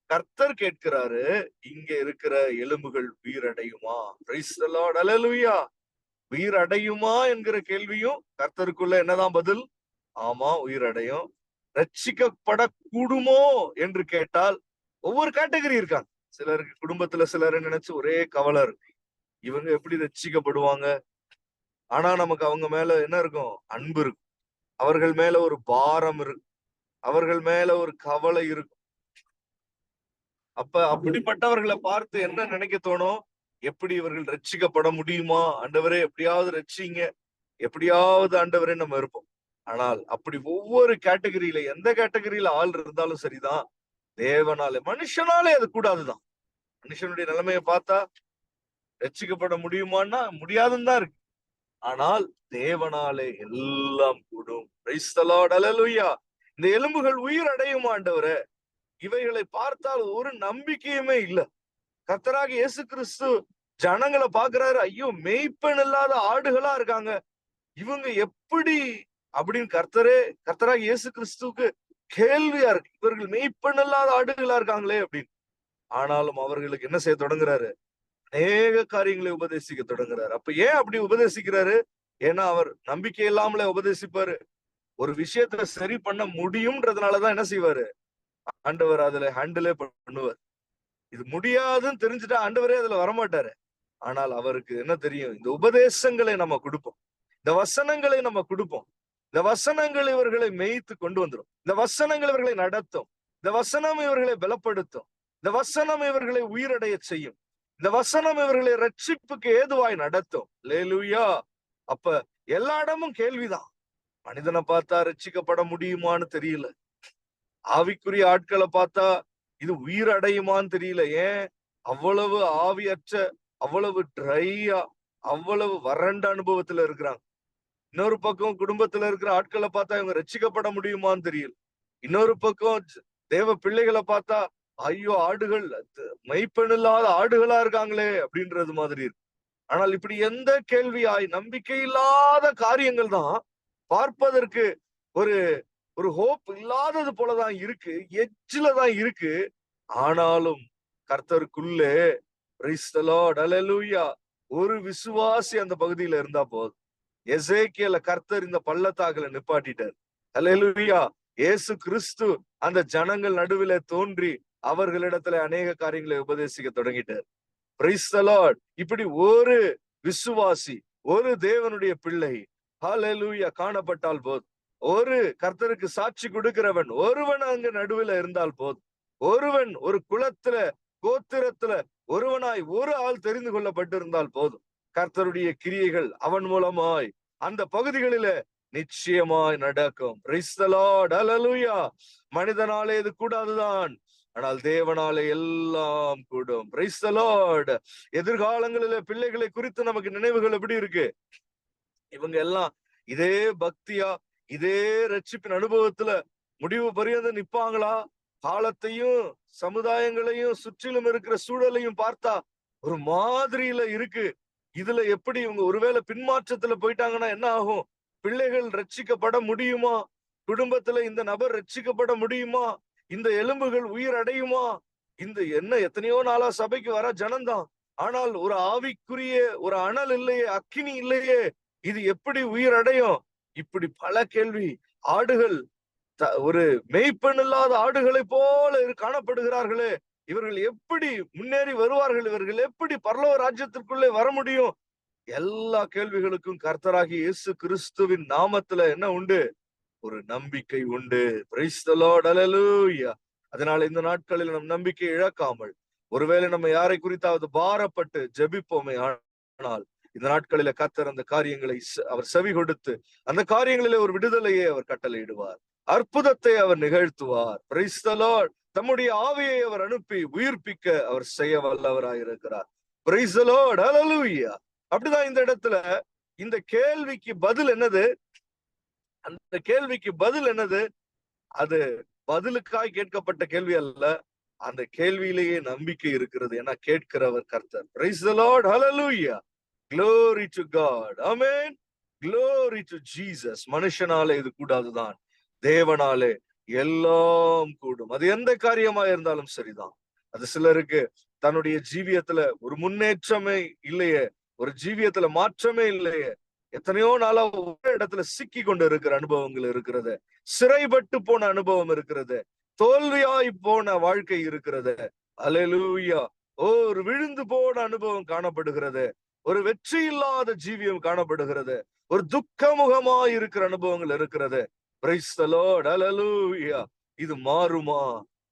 கர்த்தர் கேட்கிறாரு, இங்க இருக்கிற எலும்புகள் உயிரடையுமா? Price the Lord. அல்லேலூயா. உயிரடையுமா என்கிற கேள்வியும் கர்த்தருக்குள்ள என்னதான் பதில்? ஆமா, உயிரடையும். ரட்சிக்கப்படக்கூடுமோ என்று கேட்டால் ஒவ்வொரு கேட்டகரி இருக்காங்க. சிலருக்கு குடும்பத்துல சிலரை நினைச்சு ஒரே கவலை இருக்கு, இவங்க எப்படி ரட்சிக்கப்படுவாங்க? ஆனா நமக்கு அவங்க மேல என்ன இருக்கும்? அன்பு இருக்கும். அவர்கள் மேல ஒரு பாரம் இருக்கும். அவர்கள் மேல ஒரு கவலை இருக்கும். அப்ப அப்படிப்பட்டவர்களை பார்த்து என்ன நினைக்க தோணும்? எப்படி இவர்கள் ரட்சிக்கப்பட முடியுமா? ஆண்டவரே எப்படியாவது ரட்சிங்க, எப்படியாவது ஆண்டவரே நம்ம இருப்போம். ஆனால் அப்படி ஒவ்வொரு கேட்டகரியில எந்த கேட்டகரியில ஆள் இருந்தாலும் சரிதான், தேவனாலே, மனுஷனாலே அது கூடாதுதான். மனுஷனுடைய நிலைமையை பார்த்தா ரட்சிக்கப்பட முடியுமான்னா முடியாதுன்னு தான் இருக்கு. ஆனால் தேவனாலே எல்லாம் கூடும். Praise the Lord. அல்லேலூயா. இந்த எலும்புகள் உயிர் அடையும் ஆண்டவரே. இவைகளை பார்த்தால் ஒரு நம்பிக்கையுமே இல்ல. கர்த்தராகிய இயேசு கிறிஸ்து ஜனங்களை பாக்குறாரு, ஐயோ மேய்ப்பன் இல்லாத ஆடுகளா இருக்காங்க, இவங்க எப்படி அப்படின்னு கர்த்தராக இயேசு கிறிஸ்துவுக்கு கேள்வியா இருக்கு. இவர்கள் மேய்ப்பன் இல்லாத ஆடுகளா இருக்காங்களே அப்படின்னு. ஆனாலும் அவர்களுக்கு என்ன செய்ய தொடங்குறாரு? அநேக காரியங்களை உபதேசிக்க தொடங்குறாரு. அப்ப ஏன் அப்படி உபதேசிக்கிறாரு? ஏன்னா அவர் நம்பிக்கை இல்லாமலே உபதேசிப்பாரு. ஒரு விஷயத்த சரி பண்ண முடியும்ன்றதுனாலதான் என்ன செய்வாரு? ஆண்டவர் அதுல ஹேண்டிலே பண்ணுவார். இது முடியாதுன்னு தெரிஞ்சுட்டா ஆண்டவரே அதுல வரமாட்டாரு. ஆனால் அவருக்கு என்ன தெரியும்? இந்த உபதேசங்களை நம்ம கொடுப்போம், இந்த வசனங்களை நம்ம கொடுப்போம். இந்த வசனங்கள் இவர்களை மேய்த்து கொண்டு வந்துடும். இந்த வசனங்கள் இவர்களை நடத்தும். இந்த வசனம் இவர்களை பலப்படுத்தும். இந்த வசனம் இவர்களை உயிரடைய செய்யும். இந்த வசனம் இவர்களை ரட்சிப்புக்கு ஏதுவாய் நடத்தும். அல்லேலூயா. அப்ப எல்லா இடமும் கேள்விதான். மனிதனை பார்த்தா ரட்சிக்கப்பட முடியுமான்னு தெரியல. ஆவிக்குரிய ஆட்களை பார்த்தா இது உயிர் அடையுமான்னு தெரியல. ஏன் அவ்வளவு ஆவியற்ற, அவ்வளவு ட்ரையா, அவ்வளவு வறண்ட அனுபவத்துல இருக்கிறாங்க. இன்னொரு பக்கம் குடும்பத்துல இருக்கிற ஆட்களை பார்த்தா இவங்க ரட்சிக்கப்பட முடியுமான்னு தெரியல. இன்னொரு பக்கம் தேவ பிள்ளைகளை பார்த்தா ஐயோ ஆடுகள் மெய்ப்பெண் இல்லாத ஆடுகளா இருக்காங்களே அப்படின்றது மாதிரி இருக்கு. ஆனால் இப்படி எந்த கேள்வியாய் நம்பிக்கை இல்லாத காரியங்கள் தான் பார்ப்பதற்கு ஒரு ஒரு ஹோப் இல்லாதது போலதான் இருக்கு, எட்ஜ்ல தான் இருக்கு. ஆனாலும் கர்த்தருக்குள்ளே ஒரு விசுவாசி அந்த பகுதியில இருந்தா போதும். எசேக்கியேல கர்த்தர் இந்த பள்ளத்தாக்குல நிப்பாட்டிட்டார். அல்லேலூயா. இயேசு கிறிஸ்து அந்த ஜனங்கள் நடுவில தோன்றி அவர்களிடத்துல அநேக காரியங்களை உபதேசிக்க தொடங்கிட்டார். Price the Lord. இப்படி ஒரு விசுவாசி, ஒரு தேவனுடைய பிள்ளை ஹல்லேலூயா காணப்பட்டால் போதும். ஒரு கர்த்தருக்கு சாட்சி கொடுக்கிறவன் ஒருவன் அங்க நடுவில் இருந்தால் போதும். ஒருவன் ஒரு குலத்துல, கோத்திரத்துல ஒருவனாய் ஒரு ஆள் தெரிந்து கொள்ளப்பட்டிருந்தால் போதும். கர்த்தருடைய கிரியைகள் அவன் மூலமாய் அந்த பகுதிகளில நிச்சயமாய் நடக்கும். Price the Lord. ஹல்லேலூயா. மனிதனாலே இது கூடாதுதான், ஆனால் தேவனாலே எல்லாம் கூடும். Praise the Lord. எதிர்காலங்களில பிள்ளைகளை குறித்து நமக்கு நினைவுகள் எப்படி இருக்கு? இவங்க எல்லாம் இதே பக்தியா, இதே ரட்சிப்பின் அனுபவத்துல முடிவு பரியந்தம் நிப்பாங்களா? காலத்தையும் சமுதாயங்களையும் சுற்றிலும் இருக்கிற சூழலையும் பார்த்தா ஒரு மாதிரியில இருக்கு. இதுல எப்படி இவங்க ஒருவேளை பின்மாற்றத்துல போயிட்டாங்கன்னா என்ன ஆகும்? பிள்ளைகள் ரட்சிக்கப்பட முடியுமா? குடும்பத்துல இந்த நபர் ரட்சிக்கப்பட முடியுமா? இந்த எலும்புகள் உயிர் அடையுமா? இந்த என்ன எத்தனையோ நாளா சபைக்கு வர ஜனம்தான், ஆனால் ஒரு ஆவிக்குரிய ஒரு அனல் இல்லையே, அக்கினி இல்லையே, இது எப்படி உயிர் அடையும்? இப்படி பல கேள்வி. ஆடுகள் ஒரு மேய்ப்பெண் இல்லாத ஆடுகளை போல காணப்படுகிறார்களே, இவர்கள் எப்படி முன்னேறி வருவார்கள்? இவர்கள் எப்படி பரலோக ராஜ்யத்திற்குள்ளே வர முடியும்? எல்லா கேள்விகளுக்கும் கர்த்தராகிய இயேசு கிறிஸ்துவின் நாமத்துல என்ன உண்டு? ஒரு நம்பிக்கை உண்டு. Praise the Lord. ஹல்லேலூயா. அதனால இந்த நாட்களில் நம் நம்பிக்கை இழக்காமல், ஒருவேளை நம்ம யாரை குறித்தாவது பாரப்பட்டு ஜெபிப்போமே ஆனால் இந்த நாட்களில கர்த்தர் அந்த காரியங்களை அவர் செவி கொடுத்து அந்த காரியங்களிலே ஒரு விடுதலையை அவர் கட்டளையிடுவார். அற்புதத்தை அவர் நிகழ்த்துவார். Praise the Lord. தம்முடைய ஆவியை அவர் அனுப்பி உயிர்ப்பிக்க அவர் செய்ய வல்லவராயிருக்கிறார். Praise the Lord. ஹல்லேலூயா. அப்படிதான் இந்த இடத்துல இந்த கேள்விக்கு பதில் என்னது? அந்த கேள்விக்கு பதில் என்னது? அது பதிலுக்காய் கேட்கப்பட்ட கேள்வி அல்ல, அந்த கேள்வியிலேயே நம்பிக்கை இருக்கிறது. ஏன்னா கேட்கிறவர் கர்த்தர். Price the Lord. Hallelujah. Glory to God. Amen. Glory to Jesus. மனுஷனாலே இது கூடாதுதான், தேவனாலே எல்லாம் கூடும். அது எந்த காரியமா இருந்தாலும் சரிதான். அது சிலருக்கு தன்னுடைய ஜீவியத்துல ஒரு முன்னேற்றமே இல்லையே, ஒரு ஜீவியத்துல மாற்றமே இல்லையே, எத்தனையோ நாளா ஒரு இடத்துல சிக்கி கொண்டு இருக்கிற அனுபவங்கள் இருக்கிறது, சிறைப்பட்டு போன அனுபவம் இருக்கிறது, தோல்வியாய் போன வாழ்க்கை இருக்கிறது. அல்லேலூயா. ஒரு விழுந்து போன அனுபவம் காணப்படுகிறது, ஒரு வெற்றி இல்லாத ஜீவியம் காணப்படுகிறது, ஒரு துக்கமுகமாய் இருக்கிற அனுபவங்கள் இருக்கிறது. Praise the Lord. ஹல்லேலூயா. இது மாறுமா?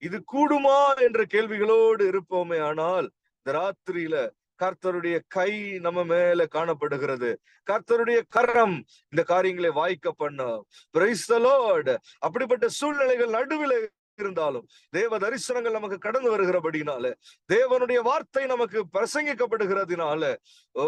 இது கூடுமா என்ற கேள்விகளோடு இருப்போமே ஆனால் இந்த ராத்திரியில கர்த்தருடைய கை நம்ம மேல காணப்படுகிறது. கர்த்தருடைய கரம் இந்த காரியங்களை வாய்க்க பண்ண. Price the Lord. அப்படிப்பட்ட சூழ்நிலைகள் நடுவில் இருந்தாலும் தேவ தரிசனங்கள் நமக்கு கடந்து வருகிறபடினால, தேவனுடைய வார்த்தை நமக்கு பிரசங்கிக்கப்படுகிறதுனால, ஓ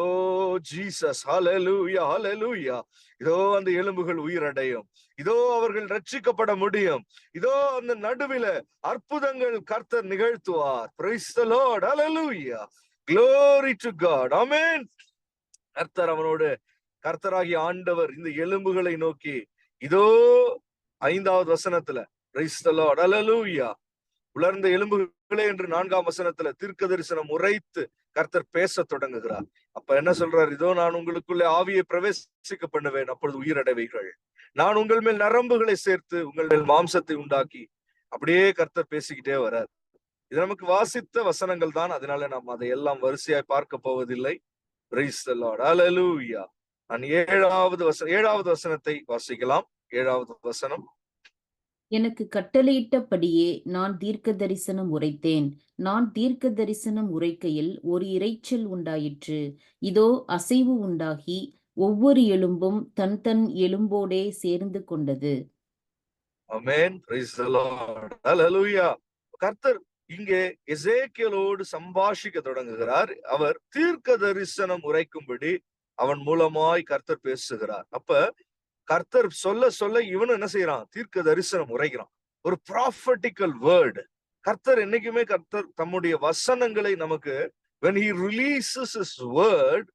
ஜீசஸ், ஹல்லேலூயா, ஹல்லேலூயா. இதோ அந்த எலும்புகள் உயிரடையும், இதோ அவர்கள் ரட்சிக்கப்பட முடியும், இதோ அந்த நடுவில அற்புதங்கள் கர்த்தர் நிகழ்த்துவார். Praise the Lord. Hallelujah. Glory to God. Amen. கர்த்தர் அவனோடு கர்த்தராகிய ஆண்டவர் இந்த எலும்புகளை நோக்கி இதோ 5வது வசனத்துல பிரைஸ் தி லார்ட் ஹல்லேலூயா, உலர்ந்த எலும்புகளே என்று 4ஆம் வசனத்துல தீர்க்க தரிசனம் உரைத்து கர்த்தர் பேச தொடங்குகிறார். அப்ப என்ன சொல்றார்? இதோ நான் உங்களுக்குள்ளே ஆவியை பிரவேசிக்க பண்ணுவேன், அப்பொழுது உயிரடைவீர்கள். நான் உங்கள் மேல் நரம்புகளை சேர்த்து உங்கள் மேல் மாம்சத்தை உண்டாக்கி, அப்படியே கர்த்தர் பேசிக்கிட்டே வரார். இது நமக்கு வாசித்த வசனங்கள் தான், அதனால நாம் அதை எல்லாம் வரிசையாய் பார்க்க போவதில்லை. பிரைஸ் தி லார்ட் ஹல்லேலூயா. நான் 7வது வசனத்தை வாசிக்கலாம். 7வது வசனம். எனக்கு கட்டளையிட்டபடியே நான் தீர்க்க தரிசனம் உரைத்தேன். நான் தீர்க்க தரிசனம் உரைக்கையில் ஒரு இரைச்சல் உண்டாயிற்று. இதோ அசைவு உண்டாகி ஒவ்வொரு எலும்பும் தன் தன் எலும்போடே சேர்ந்து கொண்டது. ஆமென். பிரைஸ் தி லார்ட் ஹல்லேலூயா. கர்த்தர் இங்கே எசேக்கியேலோடு சம்பாஷிக்க தொடங்குகிறார். அவர் தீர்க்க தரிசனம் உரைக்கும்படி அவன் மூலமாய் கர்த்தர் பேசுகிறார். அப்ப கர்த்தர் சொல்ல சொல்ல இவனு என்ன செய்யறான்? தீர்க்க தரிசனம் உரைக்கிறான். ஒரு ப்ராஃபட்டிக்கல் வேர்டு. கர்த்தர் என்னைக்குமே கர்த்தர் தம்முடைய வசனங்களை நமக்கு when he releases his word,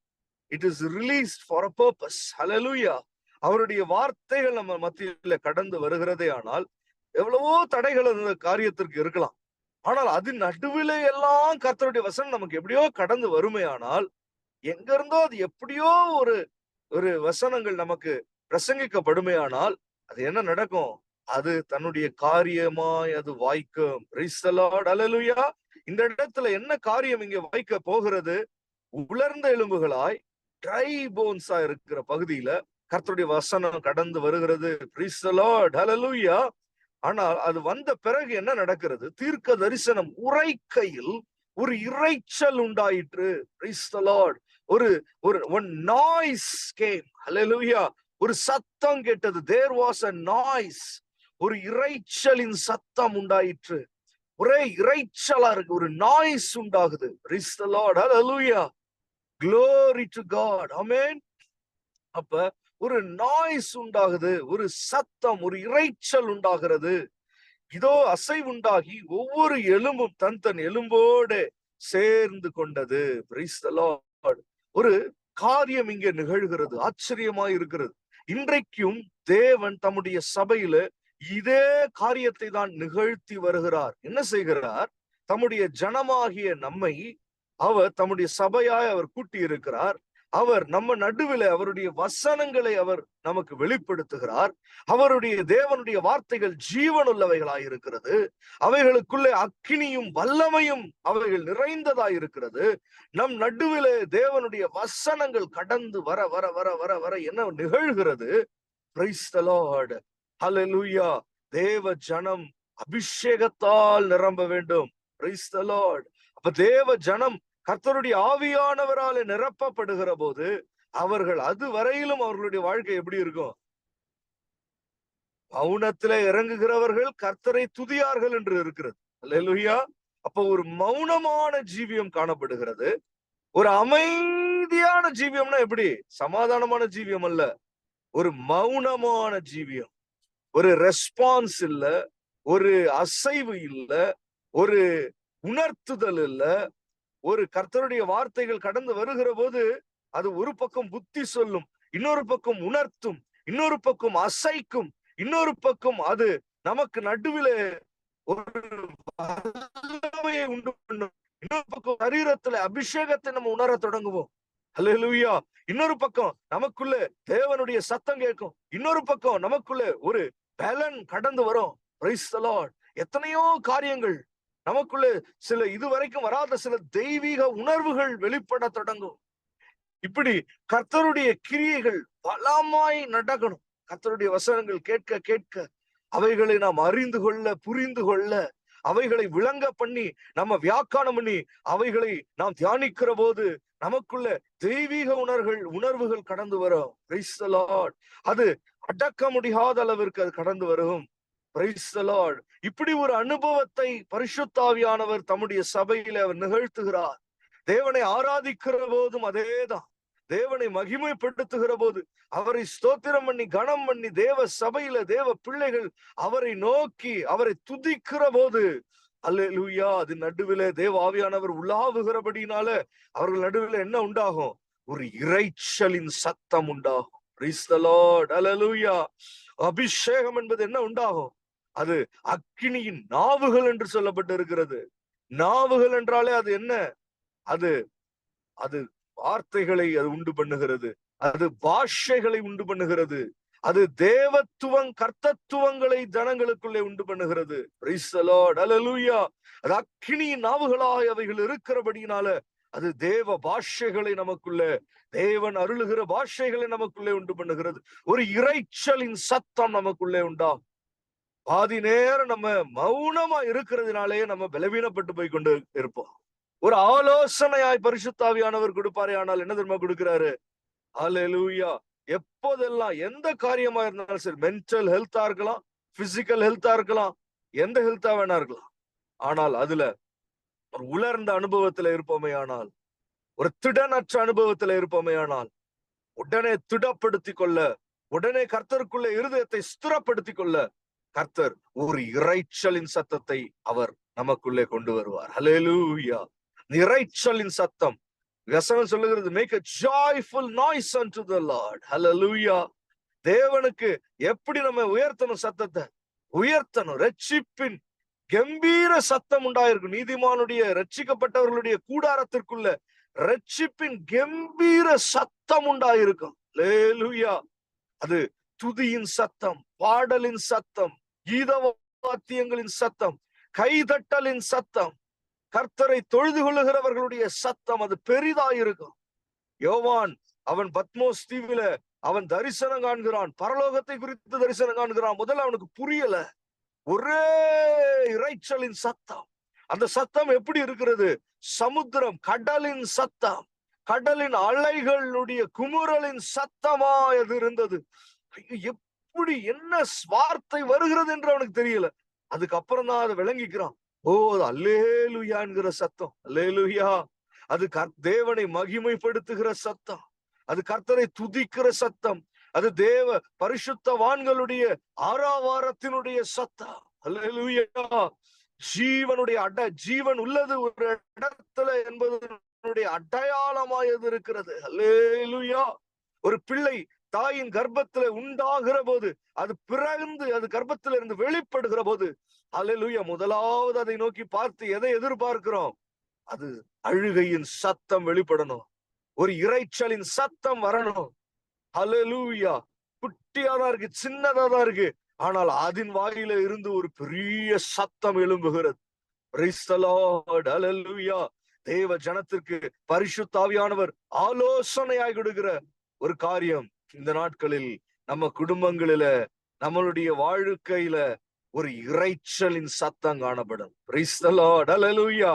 it is released for a purpose. Hallelujah. அவருடைய வார்த்தைகள் நம்ம மத்தியில கடந்து வருகிறதே ஆனால் எவ்வளவோ தடைகள் அந்த காரியத்திற்கு இருக்கலாம். ஆனால் அது நடுவிலே எல்லாம் கர்த்தருடைய வசனம் நமக்கு எப்படியோ கடந்து வருமே ஆனால் எங்க இருந்தோ அது எப்படியோ ஒரு வசனங்கள் நமக்கு பிரசங்கிக்கப்படுமே ஆனால் அது என்ன நடக்கும்? அது தன்னுடைய காரியமாய் அது வாய்க்கும். பிரைஸ் தி லார்ட் ஹல்லேலூயா. இந்த இடத்துல என்ன காரியம் இங்க வாய்க்க போகிறது? உலர்ந்த எலும்புகளாய் ட்ரை போன்ஸா இருக்கிற பகுதியில கர்த்தருடைய வசனம் கடந்து வருகிறது. பிரைஸ் தி லார்ட் ஹல்லேலூயா. ஆனால் அது வந்த பிறகு என்ன நடக்கிறது? தீர்க்க தரிசனம் உரைக்கையில் ஒரு இரைச்சல் உண்டாயிற்று. Price the Lord. one noise came. ஹல்லேலூயா. ஒரு சத்தம் கேட்டது. There was a noise. ஒரு இரைச்சலின் சத்தம் உண்டாயிற்று. ஒரே இரைச்சலா இருக்கு, ஒரு நாய்ஸ் உண்டாகுது. Praise the Lord. Hallelujah. Glory to God. Amen. அப்ப ஒரு நாய்ஸ் உண்டாகுது, ஒரு சத்தம், ஒரு இரைச்சல் உண்டாகிறது. இதோ அசைவுண்டாகி ஒவ்வொரு எலும்பும் தன் தன் எலும்போடு சேர்ந்து கொண்டது. Praise the Lord. ஒரு காரியம் இங்கே நிகழ்கிறது. ஆச்சரியமாய் இருக்கிறது. இன்றைக்கும் தேவன் தம்முடைய சபையில இதே காரியத்தை தான் நிகழ்த்தி வருகிறார். என்ன செய்கிறார்? தம்முடைய ஜனமாகிய நம்மை அவர் தம்முடைய சபையாய் அவர் கூட்டி இருக்கிறார். அவர் நம்ம நடுவில் அவருடைய வசனங்களை அவர் நமக்கு வெளிப்படுத்துகிறார். அவருடைய தேவனுடைய வார்த்தைகள் ஜீவனுள்ளவைகளாய் இருக்கிறது. அவைகளுக்குள்ளே அக்கினியும் வல்லமையும் அவைகள் நிறைந்ததாய் இருக்கிறது. நம் நடுவிலே தேவனுடைய வசனங்கள் கடந்து வர வர வர வர வர என்ன நிகழ்கிறது? பிரைஸ் தி லார்ட் ஹல்லேலூயா. தேவ ஜனம் அபிஷேகத்தால் நிரம்ப வேண்டும். Praise the Lord. அப்ப தேவ ஜனம் கர்த்தருடைய ஆவியானவரால் நிரப்பப்படுகிற போது அவர்கள் அது வரையிலும் அவர்களுடைய வாழ்க்கை எப்படி இருக்கும்? மௌனத்திலே இறங்குகிறவர்கள் கர்த்தரை துதியார்கள் என்று இருக்கிறது. அல்லேலூயா. அப்ப ஒரு மௌனமான ஜீவியம் காணப்படுகிறது. ஒரு அமைதியான ஜீவியம்னா எப்படி? சமாதானமான ஜீவியம் அல்ல, ஒரு மௌனமான ஜீவியம். ஒரு ரெஸ்பான்ஸ் இல்ல, ஒரு அசைவு இல்ல, ஒரு உணர்த்துதல் இல்ல. ஒரு கர்த்தருடைய வார்த்தைகள் கடந்து வருகிற போது அது ஒரு பக்கம் புத்தி சொல்லும், இன்னொரு பக்கம் உணர்த்தும், இன்னொரு பக்கம் அசைக்கும், இன்னொரு பக்கம் அது நமக்கு நடுவிலே ஒரு வல்லமையை உண்டு பண்ணும். இன்னொரு பக்கம் சரீரத்துல அபிஷேகத்தை நம்ம உணர தொடங்குவோம். அல்லேலூயா. இன்னொரு பக்கம் நமக்குள்ள தேவனுடைய சத்தம் கேட்கும். இன்னொரு பக்கம் நமக்குள்ள ஒரு பலன் கடந்து வரும். Price the Lord. எத்தனையோ காரியங்கள் நமக்குள்ள சில இதுவரைக்கும் வராத சில தெய்வீக உணர்வுகள் வெளிப்பட தொடங்கும். இப்படி கர்த்தருடைய கிரியைகள் பலமாய் நடக்கணும். கர்த்தருடைய வசனங்கள் கேட்க கேட்க அவைகளை நாம் அறிந்து கொள்ள, புரிந்து கொள்ள, அவைகளை விளங்க பண்ணி, நம்ம வியாக்கியானம் பண்ணி, அவைகளை நாம் தியானிக்கிற போது நமக்குள்ள தெய்வீக உணர்வுகள் கடந்து வரும். Price the Lord. அது அடக்க முடியாத அளவிற்கு அது கடந்து வரும். Price the Lord. இப்படி ஒரு அனுபவத்தை பரிசுத்தாவியானவர் தம்முடைய சபையில அவர் நிகழ்த்துகிறார். தேவனை ஆராதிக்கிற போதும் அதேதான். தேவனை மகிமைப்படுத்துகிற போது, அவரை ஸ்தோத்திரம் பண்ணி கனம் பண்ணி தேவ சபையில தேவ பிள்ளைகள் அவரை நோக்கி அவரை துதிக்கிற போது அல்லேலூயா. அது நடுவிலே தேவ ஆவியானவர் உலாவுகிறபடினால அவர்கள் நடுவில் என்ன உண்டாகும்? ஒரு இரைச்சலின் சத்தம் உண்டாகும். Praise the Lord. அல்லேலூயா. அபிஷேகம் என்பது என்ன உண்டாகும்? அது அக்கினியின் நாவுகள் என்று சொல்லப்பட்டு இருக்கிறது. நாவுகள் என்றாலே அது என்ன? அது அது வார்த்தைகளை அது உண்டு பண்ணுகிறது. அது பாஷைகளை உண்டு பண்ணுகிறது. அது தேவத்துவம் கர்த்தத்துவங்களை ஜனங்களுக்குள்ளே உண்டு பண்ணுகிறது. Praise the Lord. Hallelujah. அது அக்கினியின் நாவுகளாய் அவைகள் இருக்கிறபடினால அது தேவ பாஷைகளை நமக்குள்ளே, தேவன் அருளுகிற பாஷைகளை நமக்குள்ளே உண்டு பண்ணுகிறது. ஒரு இரைச்சலின் சத்தம் நமக்குள்ளே உண்டாகும். பாதி நேரம் நம்ம மௌனமா இருக்கிறதுனாலேயே நம்ம பலவீனப்பட்டு போய் கொண்டு இருப்போம். ஒரு ஆலோசனையாய் பரிசுத்த ஆவியானவர் கொடுப்பாரே, ஆனால் என்ன தெரியுமா கொடுக்கிறாரு? ஹல்லேலூயா. எப்போதெல்லாம் எந்த காரியமா இருந்தாலும் சரி, மென்டல் ஹெல்த்தா இருக்கலாம், பிசிக்கல் ஹெல்த்தா இருக்கலாம், எந்த ஹெல்த்தா வேணா இருக்கலாம், ஆனால் அதுல ஒரு உலர்ந்த அனுபவத்துல இருப்போமே ஆனால், ஒரு திடனற்ற அனுபவத்துல இருப்போமே ஆனால், உடனே திடப்படுத்திக் கொள்ள, உடனே கர்த்தருக்குள்ள இருதயத்தை ஸ்திரப்படுத்திக் கொள்ள கர்த்தர் ஒரு இரைச்சலின் சத்தத்தை அவர் நமக்குள்ளே கொண்டு வருவார். ஹல்லேலூயா. இரைச்சலின் சத்தம், வசனம் சொல்லுகிறது, make a joyful noise unto the Lord. ஹல்லேலூயா. தேவனுக்கு எப்படி நம்ம உயர்த்தணும்? சத்தத்தை உயர்த்தணும். ரட்சிப்பின் கம்பீர சத்தம் உண்டாயிருக்கும். நீதிமானுடைய ரட்சிக்கப்பட்டவர்களுடைய கூடாரத்திற்குள்ள ரட்சிப்பின் கம்பீர சத்தம் உண்டாயிருக்கும். ஹல்லேலூயா. அது துதியின் சத்தம், பாடலின் சத்தம், கீத வாத்தியங்களின் சத்தம், கைதட்டலின் சத்தம், கர்த்தரை தொழுது கொள்ளுகிறவர்களுடைய சத்தம், அது பெரிதாயிருக்கும். யோவான் அவன் பத்மோஸ் தீவில அவன் தரிசனம் காண்கிறான், பரலோகத்தை குறித்து தரிசனம் காண்கிறான். முதல்ல அவனுக்கு புரியல. ஒரே இரைச்சலின் சத்தம். அந்த சத்தம் எப்படி இருக்கிறது? சமுத்திரம், கடலின் சத்தம், கடலின் அலைகளுடைய குமுறலின் சத்தமாய் அது இருந்தது. எப்படி என்ன வார்த்தை வருகிறது என்று அவனுக்கு தெரியல. அதுக்கப்புறம் தான் அதை விளங்கிக்கிறான். ஓ, அது அல்லேலூயா என்கிற சத்தம். அல்லேலூயா. அது தேவனை மகிமைப்படுத்துகிற சத்தம், அது கர்த்தரை துதிக்கிற சத்தம், அது தேவ பரிசுத்தவான்களுடைய ஆராவாரத்தினுடைய சத்தம். அல்லேலூயா. ஜீவனுடைய ஜீவன் உள்ளது ஒரு இடத்துல என்பதனுடைய அடையாளமாயது இருக்கிறது. அல்லேலூயா. ஒரு பிள்ளை தாயின் கர்ப்பத்துல உண்டாகிற போது, அது பிறந்து அது கர்ப்பத்துல இருந்து வெளிப்படுகிற போது, அல்லேலூயா, முதலாவது அதை நோக்கி பார்த்து எதை எதிர்பார்க்கிறோம்? அது அழுகையின் சத்தம் வெளிப்படணும், ஒரு இரைச்சலின் சத்தம் வரணும். அல்லேலூயா. குட்டியாதான் இருக்கு, சின்னதாதான் இருக்கு, ஆனால் அதன் வாயில இருந்து ஒரு பெரிய சத்தம் எழும்புகிறது. Praise the Lord. அல்லேலூயா. தேவ ஜனத்திற்கு பரிசுத்த ஆவியானவர் ஆலோசனையாய் கொடுக்கிற ஒரு காரியம் இந்த நாட்களில் நம்ம குடும்பங்களில, நம்மளுடைய வாழ்க்கையில ஒரு இரைச்சலின் சத்தம் காணப்படும். Praise the Lord. அல்லேலூயா.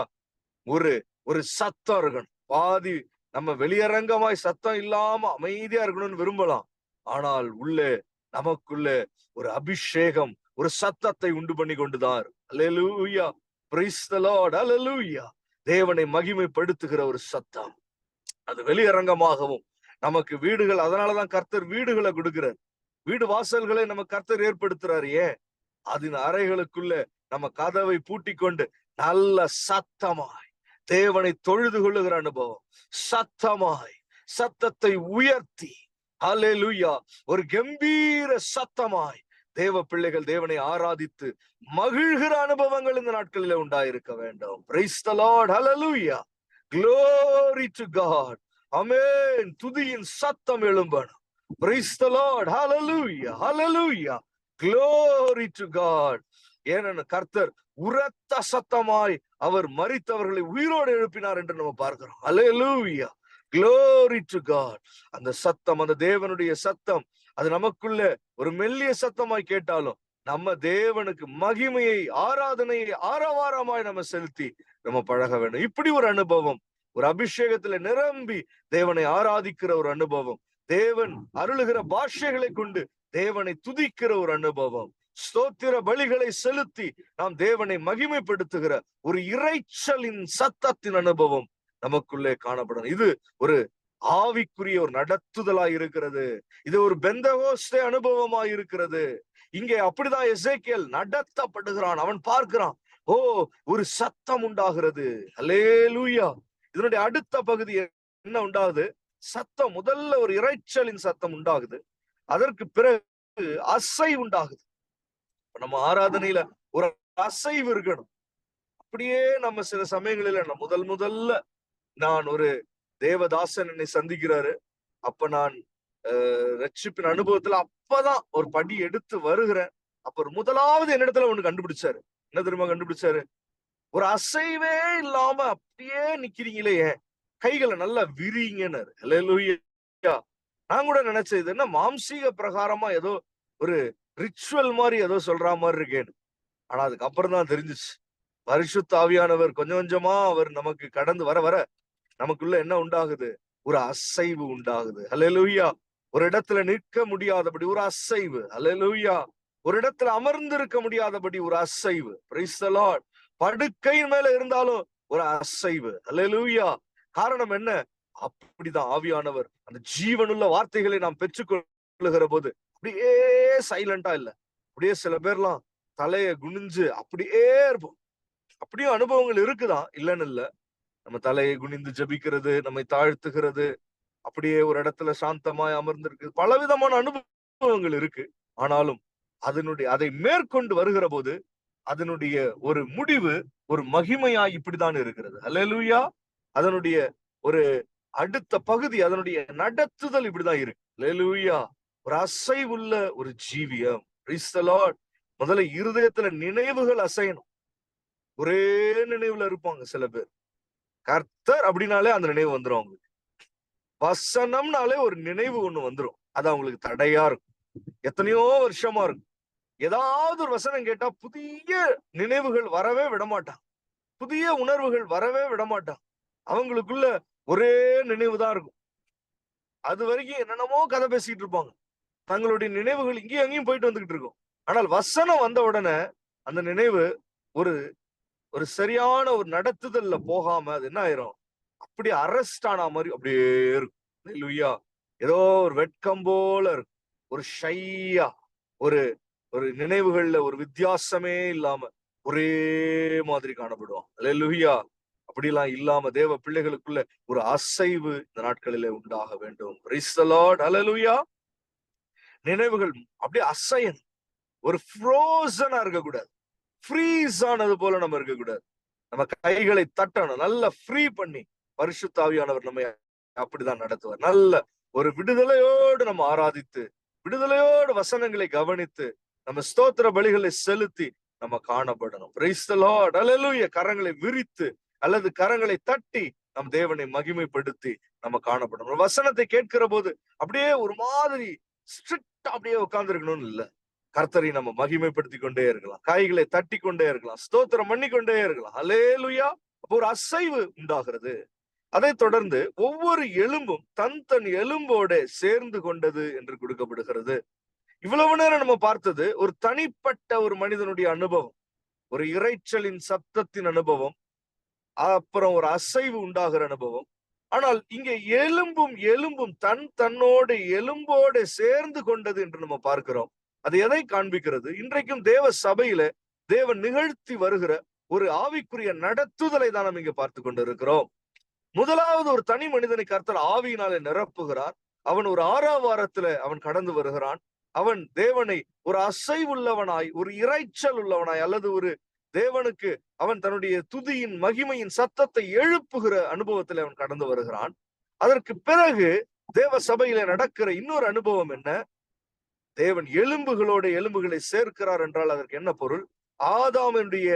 ஒரு சத்தம் இருக்கணும். பாதி நம்ம வெளியரங்கமாய் சத்தம் இல்லாம அமைதியா இருக்கணும்னு விரும்பலாம், ஆனால் உள்ளே நமக்குள்ள ஒரு அபிஷேகம், ஒரு சத்தத்தை உண்டு பண்ணி கொண்டுதான். அல்லேலூயா. Praise the Lord. அல்லேலூயா. தேவனை மகிமைப்படுத்துகிற ஒரு சத்தம், அது வெளியரங்கமாகவும் நமக்கு வீடுகள், அதனாலதான் கர்த்தர் வீடுகளை கொடுக்கிறார், வீடு வாசல்களை நம்ம கர்த்தர் ஏற்படுத்துறாரு. ஏன்? அதன் அறைகளுக்குள்ள நம்ம கதவை பூட்டி கொண்டு நல்ல சத்தமாய் தேவனை தொழுது கொள்ளுகிற அனுபவம், சத்தமாய் சத்தத்தை உயர்த்தி, அல்லேலூயா, ஒரு கம்பீர சத்தமாய் தேவ பிள்ளைகள் தேவனை ஆராதித்து மகிழ்கிற அனுபவங்கள் இந்த நாட்களில் உண்டாயிருக்க வேண்டும். Praise the Lord. Hallelujah. Glory to God. Amen. துதியின் சத்தம் எழும்பணும். Praise the Lord. Hallelujah. Hallelujah. Glory to God. ஏனென கர்த்தர் உரத்த சத்தமாய் அவர் மரித்தவர்களை உயிரோடு எழுப்பினார் என்று நம்ம பார்க்கிறோம். Hallelujah. Glory to God. அந்த சத்தம், அந்த தேவனுடைய சத்தம், அது நமக்குள்ள ஒரு மெல்லிய சத்தமாய் கேட்டாலும் நம்ம தேவனுக்கு மகிமையை, ஆராதனையை ஆரவாரமாய் நம்ம செலுத்தி நம்ம பழக வேண்டும். இப்படி ஒரு அனுபவம், ஒரு அபிஷேகத்துல நிரம்பி தேவனை ஆராதிக்கிற ஒரு அனுபவம், தேவன் அருளுகிற பாஷைகளை கொண்டு தேவனை துதிக்கிற ஒரு அனுபவம், ஸ்தோத்திர பலிகளை செலுத்தி நாம் தேவனை மகிமைப்படுத்துகிற ஒரு இரைச்சலின் சத்தத்தின் அனுபவம் நமக்குள்ளே காணப்படும். இது ஒரு ஆவிக்குரிய ஒரு நடத்துதலாய் இருக்கிறது. இது ஒரு பெந்தகோஸ்தே அனுபவமாய் இருக்கிறது. இங்கே அப்படிதான் எசேக்கியேல் நடத்தப்படுகிறான். அவன் பார்க்கிறான், ஓ, ஒரு சத்தம் உண்டாகிறது. அல்லேலூயா. இதனுடைய அடுத்த பகுதி என்ன உண்டாகுது? சத்தம். முதல்ல ஒரு இரைச்சலின் சத்தம் உண்டாகுது. அதற்கு பிறகு அசை உண்டாகுது. நம்ம ஆராதனையில ஒரு அசைவு இருக்கணும். அப்படியே நம்ம சில சமயங்களில முதல்ல நான் ஒரு தேவதாசன் என்னை சந்திக்கிறாரு. அப்ப நான் ரட்சிப்பின் அனுபவத்துல அப்பதான் ஒரு படி எடுத்து வருகிறேன். அப்ப ஒரு முதலாவது என்னிடத்துல ஒண்ணு கண்டுபிடிச்சாரு. என்ன தெரியுமா கண்டுபிடிச்சாரு? ஒரு அசைவே இல்லாம அப்படியே நிக்கிறீங்களே, ஏன் கைகளை நல்லா விரிங்கன்னாரு. அல்லேலூயா. நான் கூட நினைச்சேன், இது என்ன மாம்சீக பிரகாரமா ஏதோ ஒரு ரிச்சுவல் மாதிரி ஏதோ சொல்ற மாதிரி இருக்கேன்னு. ஆனா அதுக்கப்புறம் தான் தெரிஞ்சுச்சு, பரிசுத்த ஆவியானவர் கொஞ்சம் கொஞ்சமா அவர் நமக்கு கடந்து வர வர நமக்குள்ள என்ன உண்டாகுது? ஒரு அசைவு உண்டாகுது. அல்லேலூயா. ஒரு இடத்துல நிற்க முடியாதபடி ஒரு அசைவு. அல்லேலூயா. ஒரு இடத்துல அமர்ந்திருக்க முடியாதபடி ஒரு அசைவு. Praise the lord. படுக்கையின் மேல இருந்தாலும் ஒரு அசைவு. அல்லேலூயா. காரணம் என்ன? அப்படிதான் ஆவியானவர் அந்த ஜீவனுள்ள வார்த்தைகளை நாம் பெற்றுக்கொள்ளுகிற போது அப்படியே சைலண்டா இல்ல. அப்படியே சில பேர்லாம் தலைய குனிஞ்சு அப்படியே இருப்போம். அப்படியும் அனுபவங்கள் இருக்குதான், இல்லன்னு இல்ல. நம்ம தலையை குனிந்து ஜெபிக்கிறது, நம்மை தாழ்த்துகிறது, அப்படியே ஒரு இடத்துல சாந்தமாய் அமர்ந்திருக்கு, பலவிதமான அனுபவங்கள் இருக்கு. ஆனாலும் அதை மேற்கொண்டு வருகிற போது அதனுடைய ஒரு முடிவு ஒரு மகிமையாய் இப்படிதான் இருக்கிறது. அல்லேலூயா. அதனுடைய ஒரு அடுத்த பகுதி, அதனுடைய நடத்துதல் இப்படிதான் இருக்கு. அல்லேலூயா. ஒரு அசைவுள்ள ஒரு ஜீவியம். Price the Lord. முதல்ல இருதயத்துல நினைவுகள் அசையணும். ஒரே நினைவுல இருப்பாங்க சில பேர். கர்த்தர் அப்படின்னாலே அந்த நினைவு வந்துரும் அவங்களுக்கு. வசனம்னாலே ஒரு நினைவு ஒண்ணு வந்துரும். அது அவங்களுக்கு தடையா இருக்கும். எத்தனையோ வருஷமா இருக்கும். ஏதாவது ஒரு வசனம் கேட்டா புதிய நினைவுகள் வரவே விடமாட்டான். புதிய உணர்வுகள் வரவே விடமாட்டான். அவங்களுக்குள்ள ஒரே நினைவுதான் இருக்கும். அது வரைக்கும் என்னென்னமோ கதை பேசிட்டு இருப்பாங்க. தங்களுடைய நினைவுகள் இங்கேயும் அங்கேயும் போயிட்டு வந்துகிட்டு இருக்கும். ஆனால் வசனம் வந்த உடனே அந்த நினைவு ஒரு ஒரு சரியான ஒரு நடத்துதல்ல போகாம அது என்ன ஆயிரும்? அப்படியே அரெஸ்ட் ஆன மாதிரி அப்படியே இருக்கும். அல்லேலூயா. ஏதோ ஒரு வெட்கம் போல இருக்கும். ஒரு ஷையா, ஒரு ஒரு நினைவுகள்ல ஒரு வித்தியாசமே இல்லாம ஒரே மாதிரி காணப்படுவோம். அல்லேலூயா. அப்படிலாம் இல்லாம தேவ பிள்ளைகளுக்குள்ள ஒரு அசைவு இந்த நாட்களிலே உண்டாக வேண்டும். Praise the Lord. அல்லேலூயா. நினைவுகள் அப்படியே அசையணும். ஒரு ஃப்ரோசனா இருக்கக்கூடாது. ஃப்ரீஸ் ஆனது போல நம்ம இருக்கக்கூடாது. நம்ம கைகளை தட்டணும். நல்லா ஃப்ரீ பண்ணி பரிசுத்த ஆவியானவர் நம்மை அப்படிதான் நடத்துவார். நல்ல ஒரு விடுதலையோடு நம்ம ஆராதித்து, விடுதலையோடு வசனங்களை கவனித்து, நம்ம ஸ்தோத்திர பலிகளை செலுத்தி நம்ம காணப்படணும். Price the Lord. அல்லேலூயா. கரங்களை விரித்து அல்லது கரங்களை தட்டி நம் தேவனை மகிமைப்படுத்தி நம்ம காணப்படணும். வசனத்தை கேட்கிற போது அப்படியே ஒரு மாதிரி ஸ்ட்ரிக்டா அப்படியே உட்கார்ந்து இருக்கணும்னு இல்ல. கர்த்தரை நம்ம மகிமைப்படுத்திக் கொண்டே இருக்கலாம். கைகளை தட்டி கொண்டே இருக்கலாம். ஸ்தோத்திரம் பண்ணி கொண்டே இருக்கலாம். அல்லேலூயா. அப்போ ஒரு அசைவு உண்டாகிறது. அதை தொடர்ந்து ஒவ்வொரு எலும்பும் தன் எலும்போட சேர்ந்து கொண்டது என்று கொடுக்கப்படுகிறது. இவ்வளவு நேரம் நம்ம பார்த்தது ஒரு தனிப்பட்ட ஒரு மனிதனுடைய அனுபவம், ஒரு இரைச்சலின் சத்தத்தின் அனுபவம், அப்புறம் ஒரு அசைவு உண்டாகிற அனுபவம். ஆனால் இங்கே எலும்பும் தன்னோடு எலும்போடு சேர்ந்து கொண்டது என்று நம்ம பார்க்கிறோம். அது எதை காண்பிக்கிறது? இன்றைக்கும் தேவ சபையில தேவன் நிகழ்த்தி வருகிற ஒரு ஆவிக்குரிய நடத்துதலை தான் நம்ம இங்க பார்த்து கொண்டு இருக்கிறோம். முதலாவது ஒரு தனி மனிதனை கர்த்தர் ஆவியினாலே நிரப்புகிறார். அவன் ஒரு 6ஆம் வாரத்துல அவன் கடந்து வருகிறான். அவன் தேவனை ஒரு அசைவுள்ளவனாய், ஒரு இரைச்சல் உள்ளவனாய், அல்லது ஒரு தேவனுக்கு அவன் தன்னுடைய துதியின் மகிமையின் சத்தத்தை எழுப்புகிற அனுபவத்தில் அவன் கடந்து வருகிறான். அதற்கு பிறகு தேவ சபையில நடக்கிற இன்னொரு அனுபவம் என்ன? தேவன் எலும்புகளோட எலும்புகளை சேர்க்கிறார் என்றால் அதற்கு என்ன பொருள்? ஆதாமுடைய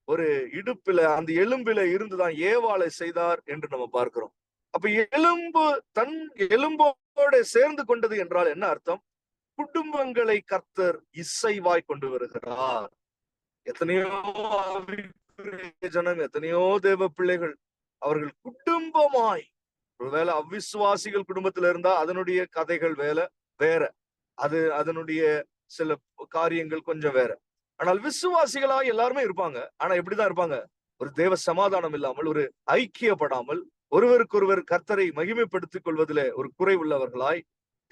ஒரு இடுப்பில, அந்த எலும்பில இருந்துதான் ஏவாளை செய்தார் என்று நம்ம பார்க்கிறோம். அப்ப எலும்பு தன் எலும்போட சேர்ந்து கொண்டது என்றால் என்ன அர்த்தம்? குடும்பங்களை கர்த்தர் இசைவாய் கொண்டு வருகிறார். எத்தனையோ ஜனம், எத்தனையோ தேவ பிள்ளைகள் அவர்கள் குடும்பமாய், ஒருவேளை அவிசுவாசிகள் குடும்பத்துல இருந்தா அதனுடைய கதைகள் வேற, அதனுடைய சில காரியங்கள் கொஞ்சம் வேற. ஆனால் விசுவாசிகளா எல்லாருமே இருப்பாங்க. ஆனா எப்படிதான் இருப்பாங்க? ஒரு தேவ சமாதானம் இல்லாமல், ஒரு ஐக்கியப்படாமல், ஒருவருக்கொருவர் கர்த்தரை மகிமைப்படுத்திக் கொள்வதிலே ஒரு குறைவுள்ளவர்களாய்,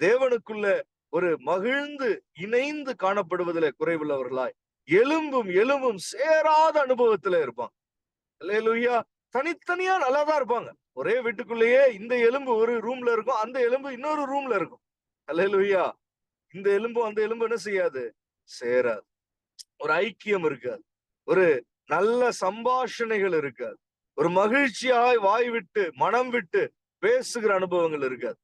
தேவனுக்குள்ள ஒரு மகிழ்ந்து இணைந்து காணப்படுவதிலே குறைவுள்ளவர்களாய், எலும்பும் எலும்பும் சேராத அனுபவத்துல இருப்பாங்க. அல்லேலூயா. தனித்தனியா நல்லாதான் இருப்பாங்க. ஒரே வீட்டுக்குள்ளேயே இந்த எலும்பு ஒரு ரூம்ல இருக்கும், அந்த எலும்பு இன்னொரு ரூம்ல இருக்கும். அல்லேலூயா. இந்த எலும்பு அந்த எலும்பு என்ன செய்யாது? சேராது. ஒரு ஐக்கியம் இருக்காது. ஒரு நல்ல சம்பாஷணைகள் இருக்காது. ஒரு மகிழ்ச்சியாய் வாய் விட்டு மனம் விட்டு பேசுகிற அனுபவங்கள் இருக்காது.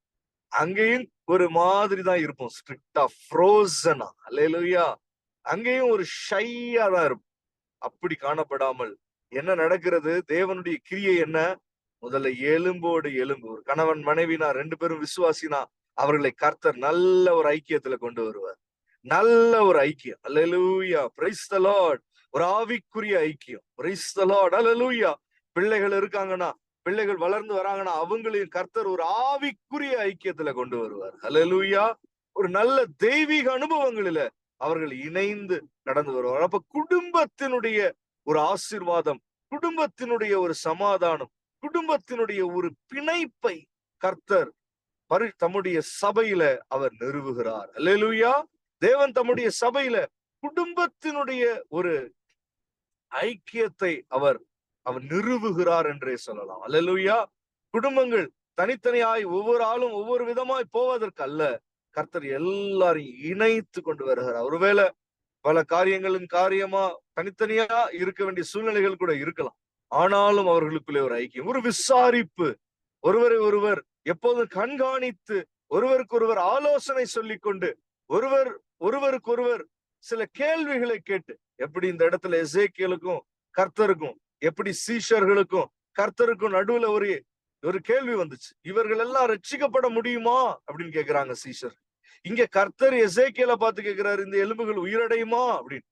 அங்கேயும் ஒரு மாதிரி தான் இருப்போம். ஸ்ட்ரிக்டா ஃப்ரோசனா. அல்லேலூயா. அங்கேயும் ஒரு ஷையா தான் இருப்போம். அப்படி காணப்படாமல் என்ன நடக்கிறது? தேவனுடைய கிரியை என்ன? முதல்ல எலும்போடு எலும்பு. ஒரு கணவன் மனைவினா 2 பேரும் விசுவாசினா அவர்களை கர்த்தர் நல்ல ஒரு ஐக்கியத்துல கொண்டு வருவார். நல்ல ஒரு ஐக்கியம். அல்லேலூயா. Praise the lord. ஒரு ஆவிக்குரிய ஐக்கியம். Praise the Lord. அல்லேலூயா. பிள்ளைகள் இருக்காங்கன்னா, பிள்ளைகள் வளர்ந்து வராங்கன்னா அவங்களையும் கர்த்தர் ஒரு ஆவிக்குரிய ஐக்கியத்துல கொண்டு வருவார். அல்லேலூயா. ஒரு நல்ல தெய்வீக அனுபவங்களில அவர்கள் இணைந்து கடந்து வருவார். அப்ப குடும்பத்தினுடைய ஒரு ஆசீர்வாதம், குடும்பத்தினுடைய ஒரு சமாதானம், குடும்பத்தினுடைய ஒரு பிணைப்பை கர்த்தர் தம்முடைய சபையில அவர் நிறுவுகிறார். அல்லேலூயா. தேவன் தம்முடைய சபையில குடும்பத்தினுடைய ஒரு ஐக்கியத்தை அவர் நிறுவுகிறார் என்றே சொல்லலாம். அல்லேலூயா. குடும்பங்கள் தனித்தனியாய் ஒவ்வொரு ஆளும் ஒவ்வொரு விதமாய் போவதற்கு அல்ல, கர்த்தர் எல்லாரையும் இணைத்து கொண்டு வருகிறார். ஒருவேளை பல காரியங்களின் காரியமா தனித்தனியா இருக்க வேண்டிய சூழ்நிலைகள் கூட இருக்கலாம். ஆனாலும் அவர்களுக்குள்ளே ஒரு ஐக்கியம், ஒரு விசாரிப்பு, ஒருவரை ஒருவர் எப்போதும் கண்காணித்து, ஒருவருக்கொருவர் ஆலோசனை சொல்லிக் கொண்டு, ஒருவருக்கொருவர் சில கேள்விகளை கேட்டு, எப்படி இந்த இடத்துல எசேக்கியேலுக்கும் கர்த்தருக்கும், எப்படி சீஷர்களுக்கும் கர்த்தருக்கும் நடுவுல ஒரு கேள்வி வந்துச்சு. இவர்கள் எல்லாம் ரட்சிக்கப்பட முடியுமா அப்படின்னு கேக்குறாங்க சீஷர். இங்க கர்த்தர் எசேக்கியேல பார்த்து கேட்கிறாரு, இந்த எலும்புகள் உயிரடையுமா அப்படின்னு.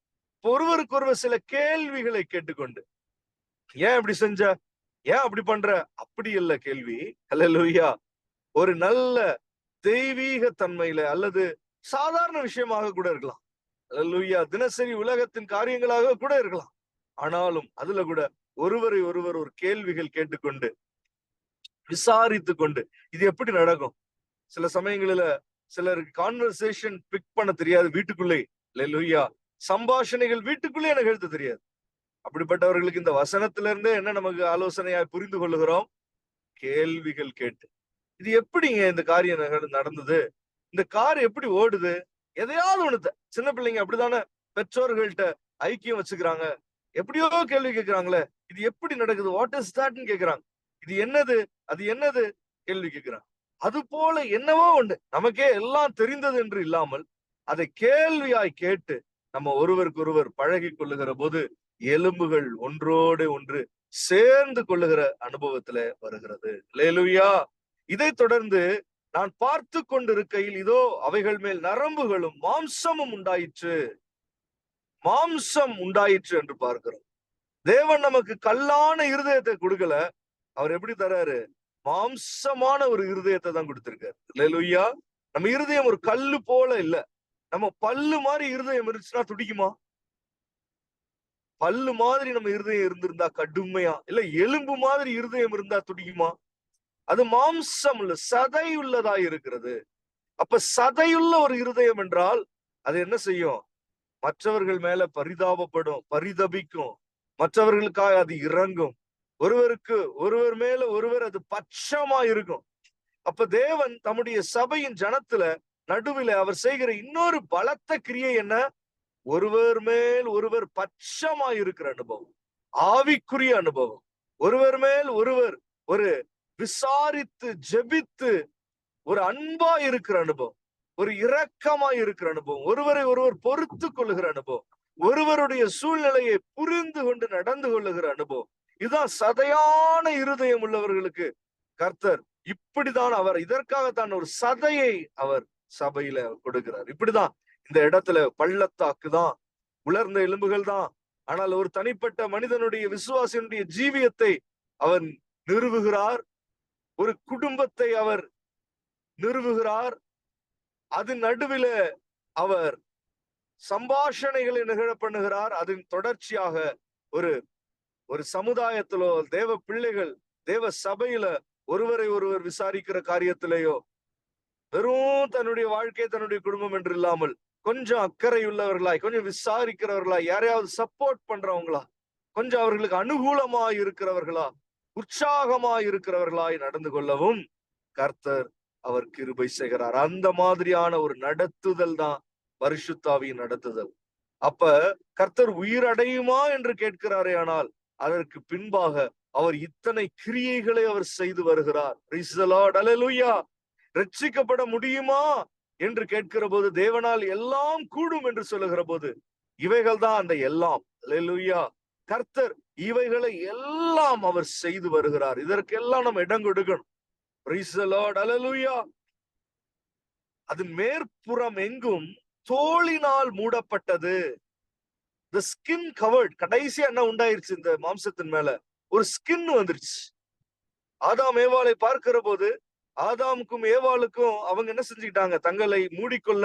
ஒருவருக்கொருவர் சில கேள்விகளை கேட்டுக்கொண்டு, ஏன் இப்படி செஞ்ச, ஏன் அப்படி பண்ற, அப்படி இல்ல கேள்வி. அல்லேலூயா. ஒரு நல்ல தெய்வீக தன்மையில அல்லது சாதாரண விஷயமாக கூட இருக்கலாம். அல்லேலூயா. தினசரி உலகத்தின் காரியங்களாக கூட இருக்கலாம். ஆனாலும் அதுல கூட ஒருவரை ஒருவர் ஒரு கேள்விகள் கேட்டுக்கொண்டு விசாரித்து கொண்டு, இது எப்படி நடக்கும்? சில சமயங்களில சிலருக்கு கான்வர்சேஷன் பிக் பண்ண தெரியாது வீட்டுக்குள்ளே. அல்லேலூயா. சம்பாஷணைகள் வீட்டுக்குள்ளே எனக்கு எழுத தெரியாது. அப்படிப்பட்டவர்களுக்கு இந்த வசனத்துல இருந்தே என்ன நமக்கு ஆலோசனையாய் புரிந்து கொள்ளுகிறோம்? கேள்விகள் கேட்டு, இது எப்படிங்க இந்த காரியம் நடந்தது, இந்த கார் எப்படி ஓடுது, எதையாவது ஒண்ணுத்த. சின்ன பிள்ளைங்க அப்படித்தானே பெற்றோர்கள்ட்ட ஐக்கியம் வச்சுக்கிறாங்க. எப்படியோ கேள்வி கேட்கிறாங்களே, இது எப்படி நடக்குது, வாட் இஸ் தட்னு கேக்குறாங்க. இது என்னது, அது என்னது கேள்வி கேட்கிறாங்க. அது போல என்னவோ ஒண்ணு நமக்கே எல்லாம் தெரிந்தது என்று இல்லாமல் அதை கேள்வியாய் கேட்டு நம்ம ஒருவருக்கு ஒருவர் பழகி கொள்ளுகிற போது எலும்புகள் ஒன்றோடு ஒன்று சேர்ந்து கொள்ளுகிற அனுபவத்துல வருகிறது. அல்லேலூயா. இதை தொடர்ந்து நான் பார்த்து கொண்டிருக்கையில் இதோ அவைகள் மேல் நரம்புகளும் மாம்சமும் உண்டாயிற்று. மாம்சம் உண்டாயிற்று என்று பார்க்கிறோம். தேவன் நமக்கு கல்லான இருதயத்தை கொடுக்கல, அவர் எப்படி தராரு? மாம்சமான ஒரு இருதயத்தை தான் கொடுத்திருக்காரு. அல்லேலூயா. நம்ம இருதயம் ஒரு கல்லு போல இல்ல. நம்ம பல்லு மாதிரி இருதயம் இருந்துச்சுன்னா துடிக்குமா? பல்லு மாதிரி நம்ம இருதயம் இருந்திருந்தா கடுமையா, இல்ல எலும்பு மாதிரி இருதயம் இருந்தா துடிக்குமா? அது மாம்சம் உள்ள சதை உள்ளதா இருக்கிறது. அப்ப சதையுள்ள ஒரு இருதயம் என்றால் அது என்ன செய்யும்? மற்றவர்கள் மேல பரிதாபப்படும், பரிதபிக்கும், மற்றவர்களுக்காக அது இறங்கும், ஒருவருக்கு ஒருவர் மேல ஒருவர் அது பட்சமா இருக்கும். அப்ப தேவன் தம்முடைய சபையின் ஜனத்துல நடுவில் அவர் செய்கிற இன்னொரு பலத்த கிரியை என்ன? ஒருவர் மேல் ஒருவர் பட்சமா இருக்கிற அனுபவம், ஆவிக்குரிய அனுபவம். ஒருவர் மேல் ஒருவர் ஒரு விசாரித்து ஜெபித்து ஒரு அன்பா இருக்கிற அனுபவம், ஒரு இரக்கமா இருக்கிற அனுபவம், ஒருவரை ஒருவர் பொறுத்து கொள்ளுகிற அனுபவம், ஒருவருடைய சூழ்நிலையை புரிந்து கொண்டு நடந்து கொள்ளுகிற அனுபவம். இதுதான் சதையான இருதயம் உள்ளவர்களுக்கு கர்த்தர் இப்படிதான் அவர் இதற்காகத்தான் ஒரு சதையை அவர் சபையில கொடுக்கிறார். இப்படிதான் இந்த இடத்துல பள்ளத்தாக்கு தான், உலர்ந்த எலும்புகள் தான். ஆனால் ஒரு தனிப்பட்ட மனிதனுடைய விசுவாசினுடைய ஜீவியத்தை அவர் நிறுவுகிறார், ஒரு குடும்பத்தை அவர் நிறுவுகிறார். அது நடுவில அவர் சம்பாஷணைகளை நிகழ பண்ணுகிறார். அதன் தொடர்ச்சியாக ஒரு ஒரு சமுதாயத்திலோ தேவ பிள்ளைகள் தேவ சபையில ஒருவரை ஒருவர் விசாரிக்கிற காரியத்திலேயோ வெறும் தன்னுடைய வாழ்க்கை தன்னுடைய குடும்பம் என்று இல்லாமல் கொஞ்சம் அக்கறை உள்ளவர்களாய், கொஞ்சம் விசாரிக்கிறவர்களாய், யாரையாவது சப்போர்ட் பண்றவங்களா, கொஞ்சம் அவர்களுக்கு அனுகூலமா இருக்கிறவர்களா, உற்சாகமா இருக்கிறவர்களாய் நடந்து கொள்ளவும் கர்த்தர் அவர் கிருபை செய்கிறார். அந்த மாதிரியான ஒரு நடத்துதல் தான் பரிசுத்தாவியின் நடத்துதல். அப்ப கர்த்தர் உயிரடையுமா என்று கேட்கிறாரே, ஆனால் அதற்கு பின்பாக அவர் இத்தனை கிரியைகளை அவர் செய்து வருகிறார். Praise the Lord. Hallelujah. ரட்சிக்கப்பட முடியுமா என்று கேட்கிற போது, தேவனால் எல்லாம் கூடும் என்று சொல்லுகிற போது, இவைகள் தான் அந்த எல்லாம். ஹல்லேலூயா. கர்த்தர் இவைகளை எல்லாம் அவர் செய்து வருகிறார். இதற்கெல்லாம் நம்ம இடம் கொடுக்கணும். Praise the Lord. Hallelujah. அதன் மேற்புறம் எங்கும் தோலினால் மூடப்பட்டது. The skin covered. கடைசியா என்ன உண்டாயிருச்சு? இந்த மாம்சத்தின் மேல ஒரு ஸ்கின் வந்துருச்சு. ஆதாம் ஏவாளை பார்க்கிற போது, ஆதாமுக்கும் ஏவாளுக்கும் அவங்க என்ன செஞ்சுக்கிட்டாங்க? தங்களை மூடிக்கொள்ள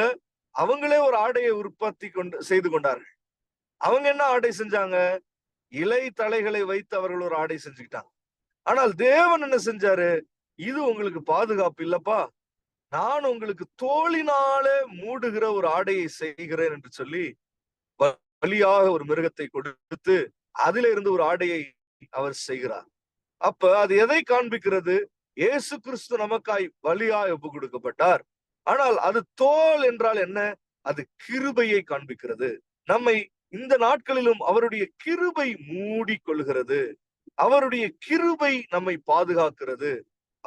அவங்களே ஒரு ஆடையை உற்பத்தி செய்து கொண்டார்கள். அவங்க என்ன ஆடை செஞ்சாங்க? இலை தலைகளை வைத்து அவர்கள் ஒரு ஆடை செஞ்சுக்கிட்டாங்க. ஆனால் தேவன் என்ன செஞ்சாரு? இது உங்களுக்கு பாதுகாப்பு இல்லப்பா, நான் உங்களுக்கு தோலினாலே மூடுகிற ஒரு ஆடையை செய்கிறேன் என்று சொல்லி பலியாக ஒரு மிருகத்தை கொடுத்து அதில இருந்து ஒரு ஆடையை அவர் செய்கிறார். அப்ப அது எதை காண்பிக்கிறது? இயேசு கிறிஸ்து நமக்காய் பலியாய் ஒப்பு கொடுக்கப்பட்டார். ஆனால் அது தோல் என்றால் என்ன? அது கிருபையை காண்பிக்கிறது. நம்மை இந்த நாட்களிலும் அவருடைய கிருபை மூடி கொள்கிறது. அவருடைய கிருபை நம்மை பாதுகாக்கிறது.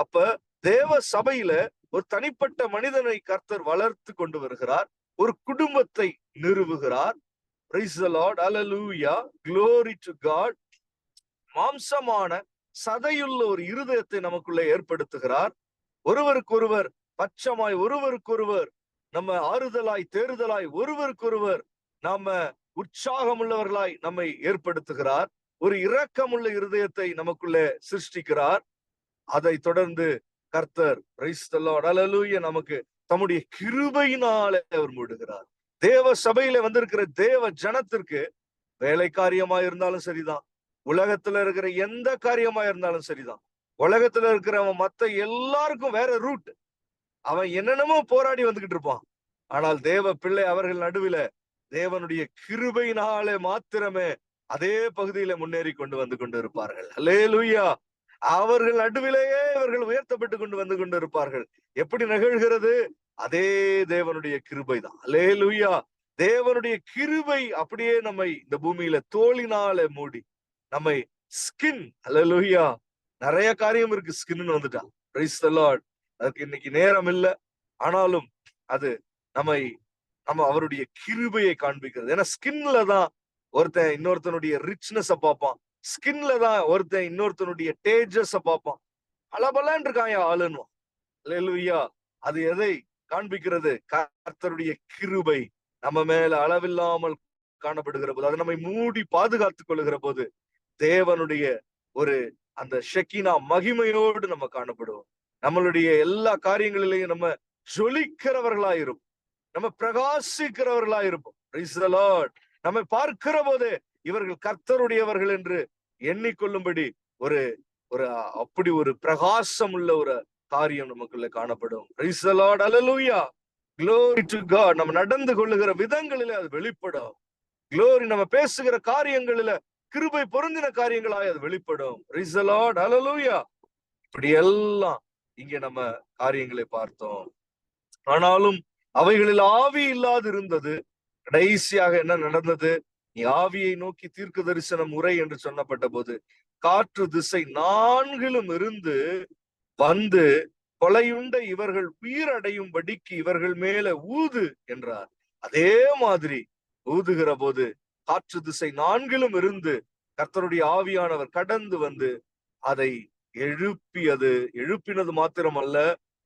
அப்ப தேவ சபையில ஒரு தனிப்பட்ட மனிதனை கர்த்தர் வளர்த்து கொண்டு வருகிறார். ஒரு குடும்பத்தை நிறுவுகிறார். Praise the Lord. Hallelujah. Glory to God. மாம்சமான சதையுள்ள ஒரு இருதயத்தை நமக்குள்ளே ஏற்படுத்துகிறார். ஒருவருக்கொருவர் பட்சமாய், ஒருவருக்கொருவர் நம்ம ஆறுதலாய், தேறுதலாய், ஒருவருக்கொருவர் நாம உற்சாகமுள்ளவர்களாய் நம்மை ஏற்படுத்துகிறார். ஒரு இரக்கமுள்ள இருதயத்தை நமக்குள்ளே சிருஷ்டிக்கிறார். அதை தொடர்ந்து கர்த்தர் Praise the Lord. Hallelujah, நமக்கு தம்முடைய கிருபையினாலே அவர் மூடுகிறார். தேவ சபையில வந்திருக்கிற தேவ ஜனத்திற்கு வேலை காரியமா இருந்தாலும் சரிதான், உலகத்துல இருக்கிற எந்த காரியமா இருந்தாலும் சரிதான், உலகத்துல இருக்கிறவன் மத்த எல்லாருக்கும் வேற ரூட், அவன் என்னென்னமோ போராடி வந்துகிட்டு இருப்பான். ஆனால் தேவ பிள்ளை அவர்கள் நடுவில தேவனுடைய கிருபையினாலே மாத்திரமே அதே பகுதியில முன்னேறி வந்து கொண்டு இருப்பார்கள். அல்லேலூயா. அவர்கள் நடுவிலேயே இவர்கள் உயர்த்தப்பட்டு வந்து கொண்டு இருப்பார்கள். எப்படி நிகழ்கிறது? அதே தேவனுடைய கிருபை தான். அல்லேலூயா. தேவனுடைய கிருபை அப்படியே நம்மை இந்த பூமியில தோலினால மூடி நம்மை ஸ்கின். அல்லேலூயா. நிறைய காரியம் இருக்கு ஸ்கின்னு வந்துட்டா. Praise the Lord. அதுக்கு இன்னைக்கு நேரம் இல்ல. ஆனாலும் அது நம்ம அவருடைய கிருபையை காண்பிக்கிறது. ஏன்னா ஸ்கின்ல தான் ஒருத்தன் இன்னொருத்தனுடைய ரிச்னஸ பார்ப்பான். ஸ்கின்ல தான் ஒருத்தன் இன்னொருத்தனுடைய தேஜஸ பார்ப்பான். பலபலன்னு இருக்கான் ஆளுன்னு. அல்லேலூயா. அது எதை காண்பிக்கிறது? கர்த்தருடைய கிருபை நம்ம மேல அளவில்லாமல் காணப்படுகிற போது, அதை நம்மை மூடி பாதுகாத்துக் கொள்ளுகிற போது, தேவனுடைய ஒரு அந்த ஷெக்கினா மகிமையோடு நம்ம காணப்படுவோம். நம்மளுடைய எல்லா காரியங்களிலேயும் நம்ம ஜொலிக்கிறவர்களாயிருப்போம், நம்ம பிரகாசிக்கிறவர்களாயிருப்போம். Praise the Lord. நம்மை பார்க்கிற போது இவர்கள் கர்த்தருடையவர்கள் என்று எண்ணிக்கொள்ளும்படி ஒரு அப்படி ஒரு பிரகாசம் உள்ள ஒரு காரியம் நமக்குள்ள காணப்படும். Praise the Lord. Hallelujah. Glory to God. நம்ம நடந்து கொள்ளுகிற விதங்களிலே அது வெளிப்படும். Glory. நம்ம பேசுகிற காரியங்களில கிருபை பொருந்தின காரியங்களாய் அது வெளிப்படும். Praise the Lord. Hallelujah. இப்படி எல்லாம் இங்க நம்ம காரியங்களை பார்த்தோம். ஆனாலும் அவைகளில் ஆவி இல்லாது இருந்தது. கடைசியாக என்ன நடந்தது? நீ ஆவியை நோக்கி தீர்க்க தரிசனம் உரை என்று சொன்னப்பட்ட போது, காற்று திசை நான்கிலும் இருந்து வந்து கொலையுண்ட இவர்கள் உயிரடையும்படிக்கு இவர்கள் மேல ஊது என்றார். அதே மாதிரி ஊதுகிற போது காற்று திசை நான்கிலும் இருந்து கர்த்தருடைய ஆவியானவர் கடந்து வந்து அதை எழுப்பினது மாத்திரமல்ல,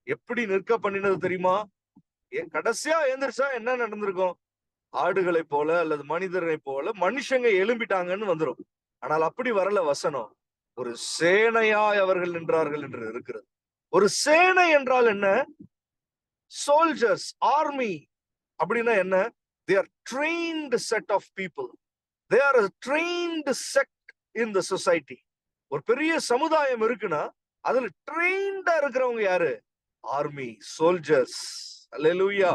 எப்படி நிற்க பண்ணினது தெரியுமா? கடைசியா எழுந்திரிச்சா என்ன நடந்திருக்கும்? ஆடுகளை போல அல்லது மனிதரை போல மனுஷங்க எழும்பிட்டாங்கன்னு வந்துரும். ஆனால் அப்படி வரல வசனம். ஒரு சேனையாய் அவர்கள் நின்றார்கள் என்று இருக்கிறது. ஒரு சேனை என்றால் என்ன? சோல்ஜர்ஸ், ஆர்மி அப்படின்னா என்ன? They are trained set of people. They are a trained sect in the society. ஒரு பெரிய சமுதாயம் இருக்குன்னா அதுல ட்ரெயின்டா இருக்கிறவங்க யாரு? Army, soldiers. அல்லேலூயா.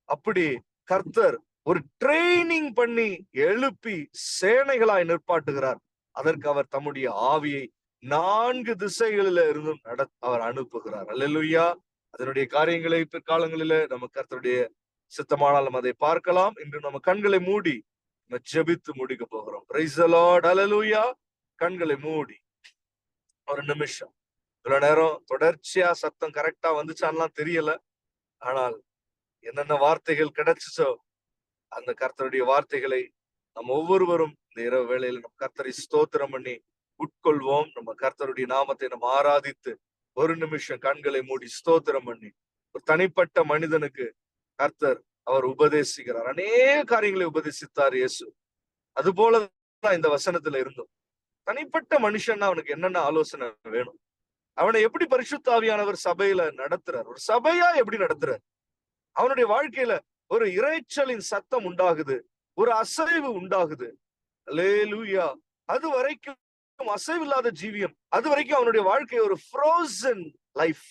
அப்படி கர்த்தர் ஒரு ட்ரெய்னிங் பண்ணி எழுப்பி சேனைகளாய் நிற்பாட்டுகிறார். அதற்கு அவர் தம்முடைய ஆவியை 4 திசைகளில இருந்தும் அவர் அனுப்புகிறார். அல்லேலூயா. அதனுடைய காரியங்களை பிற்காலங்களில நம்ம கர்த்தருடைய சித்தமானால் நம்ம அதை பார்க்கலாம். இன்று நம்ம கண்களை மூடி நம்ம ஜெபித்து முடிக்க போகிறோம். Praise the Lord. அல்லேலூயா. கண்களை மூடி ஒரு நிமிஷம், இவ்வளவு நேரம் தொடர்ச்சியா சத்தம் கரெக்டா வந்துச்சான்லாம் தெரியல. ஆனால் என்னென்ன வார்த்தைகள் கிடைச்சுச்சோ அந்த கர்த்தருடைய வார்த்தைகளை நம்ம ஒவ்வொருவரும் இந்த இரவு வேளையில் நம்ம கர்த்தரை ஸ்தோத்திரம் பண்ணி உட்கொள்வோம். நம்ம கர்த்தருடைய நாமத்தை நம்ம ஆராதித்து ஒரு நிமிஷம் கண்களை மூடி ஸ்தோத்திரம் பண்ணி, ஒரு தனிப்பட்ட மனிதனுக்கு கர்த்தர் அவர் உபதேசிக்கிறார். அநேக காரியங்களை உபதேசித்தார் இயேசு. அது போலதான் இந்த வசனத்துல இருந்தோம். தனிப்பட்ட மனுஷன்னா அவனுக்கு என்னென்ன ஆலோசனை வேணும், அவனை எப்படி பரிசுத்த ஆவியானவர் சபையில நடத்துறார், ஒரு சபையா எப்படி நடத்துறார், அவனுடைய வாழ்க்கையில ஒரு இரைச்சலின் சத்தம் உண்டாகுது, ஒரு அசைவு உண்டாகுது. அல்லேலூயா. அது வரைக்கும் அசைவில்லாத ஜீவியம், அது வரைக்கும் அவனுடைய வாழ்க்கை ஒரு ஃப்ரோசன் லைஃப்.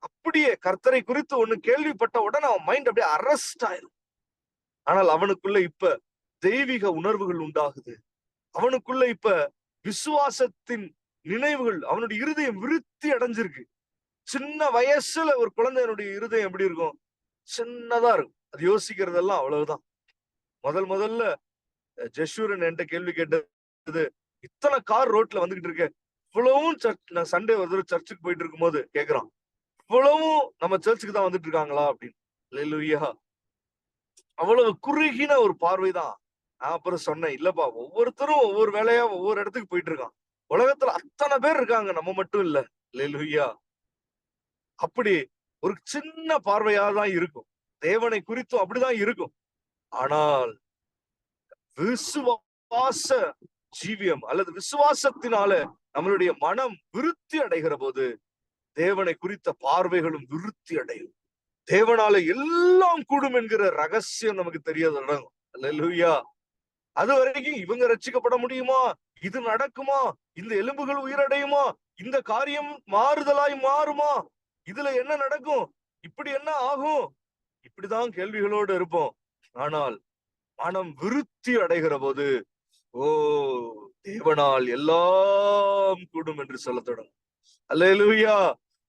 அப்படியே கர்த்தரை குறித்து ஒண்ணு கேள்விப்பட்ட உடனே அவன் மைண்ட் அப்படியே அரெஸ்ட் ஆயிரும். ஆனால் அவனுக்குள்ள இப்ப தெய்வீக உணர்வுகள் உண்டாகுது. அவனுக்குள்ள இப்ப விசுவாசத்தின் நினைவுகள், அவனுடைய இருதயம் விருத்தி அடைஞ்சிருக்கு. சின்ன வயசுல ஒரு குழந்தையனுடைய இருதயம் எப்படி இருக்கும்? சின்னதா இருக்கும். அது யோசிக்கிறதெல்லாம் அவ்வளவுதான். முதல்ல ஜெஷூரன் என்கிட்ட கேள்வி கேட்டது, இத்தனை கார் ரோட்ல வந்துகிட்டு இருக்க, இவ்வளவும் நான் சண்டே ஒரு தடவை சர்ச்சுக்கு போயிட்டு இருக்கும் போது கேக்குறான், இவ்வளவும் நம்ம சர்ச்சுக்கு தான் வந்துட்டு இருக்காங்களா அப்படின்னு. அல்லேலூயா. அவ்வளவு குறுகின ஒரு பார்வைதான். நான் அப்புறம் சொன்னேன், இல்லப்பா, ஒவ்வொருத்தரும் ஒவ்வொரு வேலையா ஒவ்வொரு இடத்துக்கு போயிட்டு இருக்கான். உலகத்துல அத்தனை பேர் இருக்காங்க, நம்ம மட்டும் இல்ல. அல்லேலூயா. அப்படி ஒரு சின்ன பார்வையாதான் இருக்கும். தேவனை குறித்தும் அப்படிதான் இருக்கும். ஆனால் விசுவாச ஜீவியம் அல்லது விசுவாசத்தினால நம்மளுடைய மனம் விருத்தி அடைகிற போது தேவனை குறித்த பார்வைகளும் விருத்தி அடையும். தேவனால எல்லாம் கூடும் என்கிற ரகசியம் நமக்கு தெரிய தொடங்கும். அல்லேலூயா. அது வரைக்கும் இவங்க ரட்சிக்கப்பட முடியுமா, இது நடக்குமா, இந்த எலும்புகள் உயிரடையுமா, இந்த காரியம் மாறுதலாய் மாறுமா, இதுல என்ன நடக்கும், இப்படி என்ன ஆகும், இப்படிதான் கேள்விகளோடு இருப்போம். ஆனால் மனம் விருத்தி அடைகிற போது, ஓ, தேவனால் எல்லாம் கூடும் என்று சொல்ல தொடங்கும். அல்லேலூயா.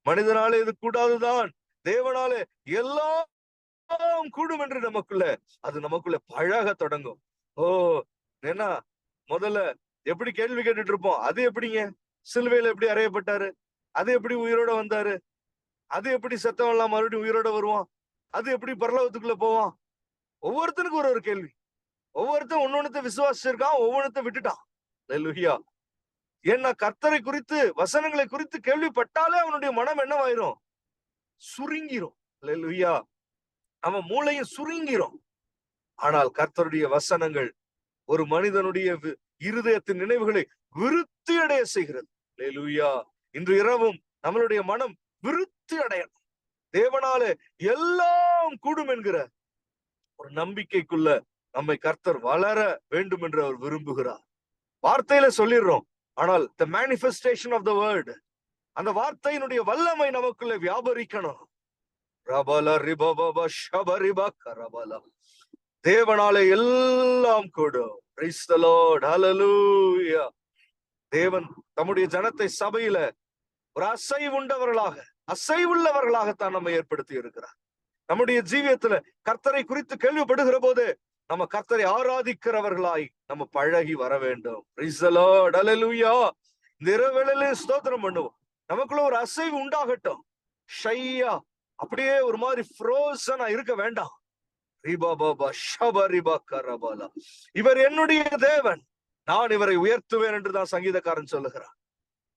மனிதனாலே இது கூடாதுதான், தேவனாலே எல்லாம் கூடும் என்று நமக்குள்ள பழக தொடங்கும். ஓ, என்ன முதல்ல எப்படி கேள்வி கேட்டுட்டு இருப்போம், அது எப்படிங்க சிலுவையில எப்படி அறையப்பட்டாரு, அது எப்படி உயிரோட வந்தாரு, அது எப்படி செத்தவன் எல்லாம் மறுபடியும் உயிரோட வருவான், அது எப்படி பரலோகத்துக்குள்ள போவான். ஒவ்வொருத்தனுக்கும் ஒரு கேள்வி. ஒவ்வொருத்தன் ஒன்னொன்னத்தை விசுவாசிச்சிருக்கான், ஒவ்வொன்றத்தை விட்டுட்டான். அல்லேலூயா. ஏன்னா கர்த்தரை குறித்து வசனங்களை குறித்து கேள்விப்பட்டாலே அவனுடைய மனம் என்னவாயிரும்? சுருங்கிரும். அல்லேலூயா. அவன் மூளையும் சுருங்கிரும். ஆனால் கர்த்தருடைய வசனங்கள் ஒரு மனிதனுடைய இருதயத்தின் நினைவுகளை விருத்தி அடைய செய்கிறது. அல்லேலூயா. இன்று இரவும் நம்மளுடைய மனம் விருத்தி அடையணும். தேவனாலே எல்லாம் கூடும் என்கிற ஒரு நம்பிக்கைக்குள்ள நம்மை கர்த்தர் வளர வேண்டும் என்று அவர் விரும்புகிறார். வார்த்தையில சொல்லிடுறோம், ஆனால் the manifestation of the word, அந்த வார்த்தையினுடைய வல்லமை நமக்குள்ள வியாபரிக்கணும். தேவனாலே எல்லாம் கூடும். Praise the Lord. Hallelujah. தேவன் தம்முடைய ஜனத்தை சபையில ஒரு அசைவுள்ளவர்களாகத்தான் நம்ம ஏற்படுத்தி இருக்கிறார். நம்முடைய ஜீவியத்துல கர்த்தரை குறித்து கேள்விப்படுகிற போது நம்ம கர்த்தரை ஆராதிக்கிறவர்களாய் நம்ம பழகி வர வேண்டும். Praise the Lord. Hallelujah. இந்த இரவேளையிலே ஸ்தோத்திரம் பண்ணுவோம். நமக்குள்ள ஒரு அசைவு உண்டாகட்டும். ஷையா அப்படியே ஒரு மாதிரி ஃப்ரோசனா இருக்க வேண்டாம். இவர் என்னுடைய தேவன், நான் இவரை உயர்த்துவேன் என்றுதான் சங்கீதக்காரன் சொல்லுகிறார்.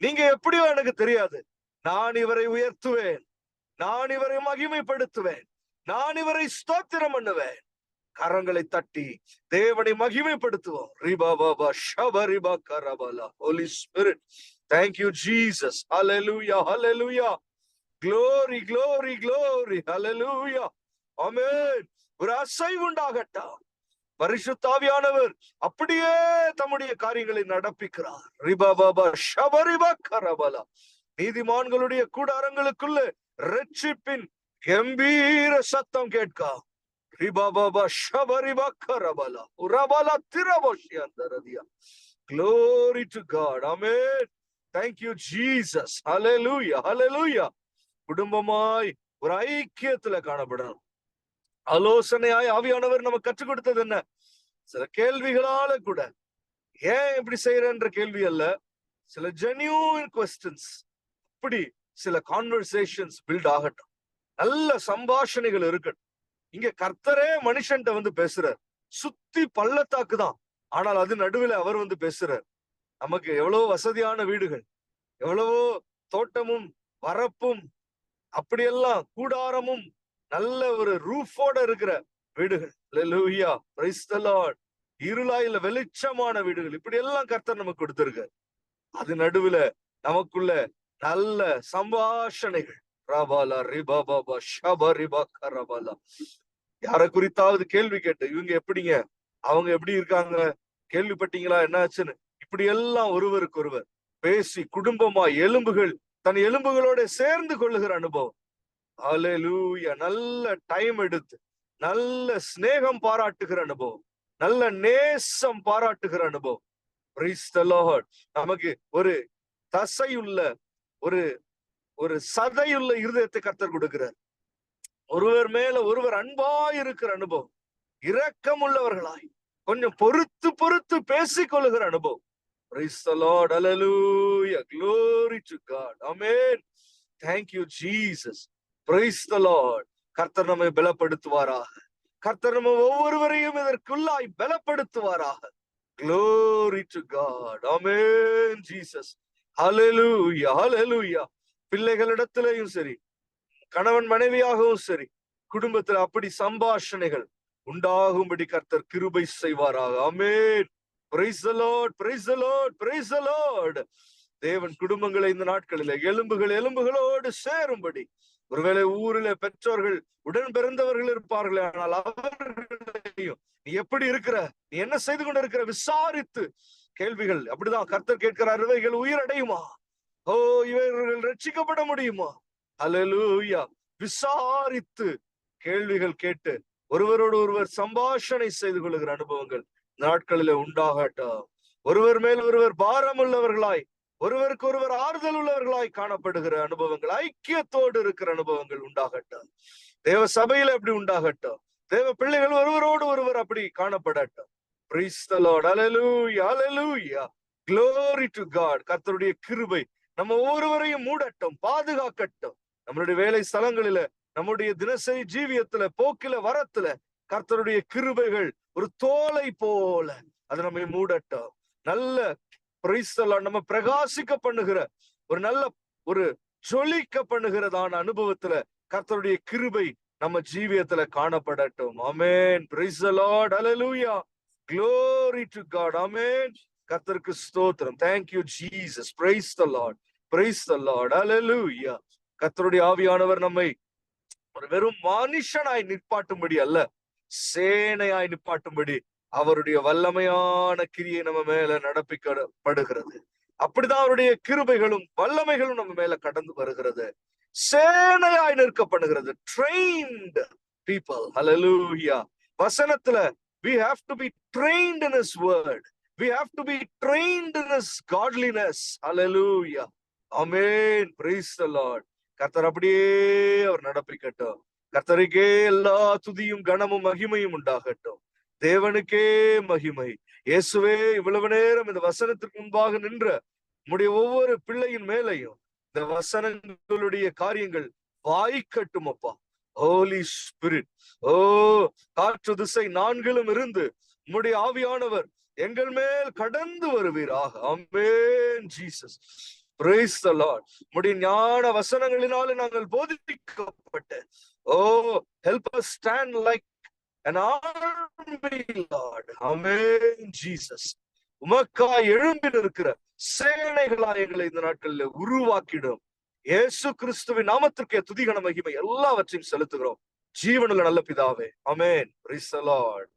நீங்க எப்படியோ எனக்கு தெரியாது, நான் இவரை உயர்த்துவேன், நான் இவரை மகிமைப்படுத்துவேன், நான் இவரை ஸ்தோத்திரம் பண்ணுவேன். கரங்களை தட்டி தேவனை மகிமைப்படுத்துவோம். Holy Spirit, thank you Jesus. Hallelujah, hallelujah. Glory, glory, glory. Hallelujah. Amen. ஒரு அசைவு உண்டாகட்டும். பரிசுத்த ஆவியானவர் அப்படியே தம்முடைய காரியங்களை நடப்பிக்கிறார். நீதிமான்களுடைய கூடாரங்களுக்குள்ள ரட்சிப்பின் கம்பீர சத்தம் கேட்க ரிபாபாபா ஷபரிபா கரபலா உரபலா திரபோஷியந்தரதியா. Glory to God. Amen. Thank you, Jesus. Hallelujah. Hallelujah. குடும்பமாய் ஒரு ஐக்கியத்துல காணப்படணும். ஆலோசனையாய் ஆவியானவர் நமக்கு கற்றுக் கொடுத்தது என்ன? சில கேள்விகளால கூட, ஏன் இப்படி செய்யறன்ற கேள்வி அல்ல, சில ஜென்யூன் கொஸ்டின்ஸ், இப்படி சில கான்வர்சேஷன்ஸ் பில்ட் ஆகட்டும், நல்ல சம்பாஷணைகள் இருக்கட்டும். இங்க கர்த்தரே மனுஷன்ட்ட வந்து பேசுறார். சுத்தி பள்ளத்தாக்கு தான், ஆனால் அது நடுவில் அவர் வந்து பேசுறார். நமக்கு எவ்வளவு வசதியான வீடுகள், எவ்வளவோ தோட்டமும் வரப்பும் அப்படியெல்லாம் கூடாரமும் நல்ல ஒரு ரூஃபோட இருக்கிற வீடுகள். ஹல்லேலூயா, பிரைஸ் தி லார்ட். இருளாயில வெளிச்சமான வீடுகள், இப்படி எல்லாம் கர்த்தர் நமக்கு கொடுத்திருக்கார். அது நடுவுல நமக்குள்ள நல்ல சம்பாஷணைகள். ரபாலா ரிபாபாபா ஷபரிபா கரபாலா. யாரை குறித்தாவது கேள்வி கேட்டு, இவங்க எப்படிங்க, அவங்க எப்படி இருக்காங்க, கேள்விப்பட்டீங்களா, என்ன ஆச்சுன்னு, இப்படி எல்லாம் ஒருவருக்கு ஒருவர் பேசி குடும்பமா எலும்புகள் தன் எலும்புகளோட சேர்ந்து கொள்ளுகிற அனுபவம். ஹல்லேலூயா. நல்ல டைம் எடுத்து நல்ல சிநேகம் பாராட்டுகிற அனுபவம், நல்ல நேசம் பாராட்டுகிற அனுபவம். Price the Lord. நமக்கு ஒரு தசையுள்ள ஒரு ஒரு சதையுள்ள இருதயத்தை கர்த்தர் கொடுக்கிறார். ஒருவர் மேல ஒருவர் அன்பாய் இருக்கிற அனுபவம், இரக்கம் உள்ளவர்களாய் கொஞ்சம் பொறுத்து பொறுத்து பேசிக் கொள்ளுகிற அனுபவம். Praise the Lord. Hallelujah. Glory to God. Amen. Thank you, Jesus. Praise the Lord. கர்த்தர் நம்மை பலப்படுத்துவாராக. கர்த்தர் நம்ம ஒவ்வொருவரையும் இதற்குள்ளாய் பலப்படுத்துவாராக. Glory to God. Amen, Jesus. Hallelujah. Hallelujah. பிள்ளைகளிடத்திலேயும் சரி, கணவன் மனைவியாகவும் சரி, குடும்பத்தில் அப்படி சம்பாஷணைகள் உண்டாகும்படி கர்த்தர் கிருபை செய்வாராக. ஆமென். Praise the Lord. Praise the Lord. Praise the Lord. தேவன் குடும்பங்களை இந்த நாட்களில் எலும்புகளோடு சேரும்படி, ஒருவேளை ஊரில் பெற்றோர்கள் உடன் பிறந்தவர்கள் இருப்பார்கள், ஆனால் அவர்களையும் நீ எப்படி இருக்கிற, நீ என்ன செய்து கொண்டு இருக்கிற விசாரித்து கேள்விகள். அப்படிதான் கர்த்தர் கேட்கிறார். இவைகள் உயிரடையுமா? ஓ, இவர்கள் ரட்சிக்கப்பட முடியுமா? அல்லேலூயா. விசாரித்து கேள்விகள் கேட்டு ஒருவரோடு ஒருவர் சம்பாஷணை செய்து கொள்ளுகிற அனுபவங்கள் நாட்களில உண்டாகட்டும். ஒருவர் மேல் ஒருவர் பாரம் உள்ளவர்களாய், ஒருவருக்கு ஒருவர் ஆறுதல் உள்ளவர்களாய் காணப்படுகிற அனுபவங்கள், ஐக்கியத்தோடு இருக்கிற அனுபவங்கள் உண்டாகட்டும். தேவ சபையில அப்படி உண்டாகட்டும். தேவ பிள்ளைகள் ஒருவரோடு ஒருவர் அப்படி காணப்படட்டும். Praise the Lord. Hallelujah. Hallelujah. Glory to God. கர்த்தருடைய கிருபை நம்ம ஒவ்வொருவரையும் மூடட்டும், பாதுகாக்கட்டும். நம்மளுடைய வேலை ஸ்தலங்களில, நம்முடைய தினசரி ஜீவியத்துல, போக்கில வரத்துல கர்த்தருடைய கிருபைகள் ஒரு தோலை போல அது நம்மை மூடட்டும். நல்ல பிரைஸ் தி லார்ட், நம்ம பிரகாசிக்க பண்ணுகிற ஒரு நல்ல ஒரு ஜொலிக்க பண்ணுகிறதான அனுபவத்துல கர்த்தருடைய கிருபை நம்ம ஜீவியத்துல காணப்படட்டும். ஆமென். Praise the Lord. Hallelujah. Glory to God. ஆமென். கர்த்தருக்கு ஸ்தோத்திரம். Thank you, Jesus. Praise the Lord. Praise the Lord. Hallelujah. கர்த்தருடைய ஆவியானவர் நம்மை ஒரு வெறும் மனுஷனாய் நிற்பாட்டும்படி அல்ல, சேனையாய் நிற்பாட்டும்படி அவருடைய வல்லமையான கிரியை நம்ம மேல நடப்பிக்கப்படுகிறது. அப்படிதான் அவருடைய கிருபைகளும் வல்லமைகளும் நம்ம மேல கடந்து வருகிறது. சேனையாய் நிற்கப்படுகிறது. Trained people. Hallelujah. வசனத்துல we have to be trained in his word. We have to be trained in his godliness. Hallelujah. Amen. Praise the Lord. கர்த்தர் அப்படியே அவர் நடப்பிக்கட்டும். கர்த்தருக்கே எல்லா துதியும் கனமும் மகிமையும் உண்டாகட்டும். தேவனுக்கே மகிமை. இயேசுவே, இவ்வளவு நேரம் இந்த வசனத்திற்கு முன்பாக நின்ற உம்முடைய ஒவ்வொரு பிள்ளையின் மேலையும் இந்த வசனங்களுடைய காரியங்கள் வாய்க்கட்டும் அப்பா. ஹோலி ஸ்பிரிட், ஓ, காற்று திசை நான்கிலும் இருந்து உம்முடைய ஆவியானவர் எங்கள் மேல் கடந்து வருவீராக. ஆமென். ஜீசஸ். Praise the Lord. உம்முடைய ஞான வசனங்களினாலே நாங்கள் போதிக்கப்பட்ட, ஓ, help us stand like an army, Lord. Amen. Jesus. உமக்காய் எழும்பி நிற்கிற சேனைகளாய் எங்களை இந்த நாட்களில் உருவாக்கிடும். இயேசு கிறிஸ்துவின் நாமத்திற்கே துதிகன மகிமை எல்லாவற்றையும் செலுத்துகிறோம். ஜீவனுள்ள நல்ல பிதாவே. ஆமென். Praise the Lord.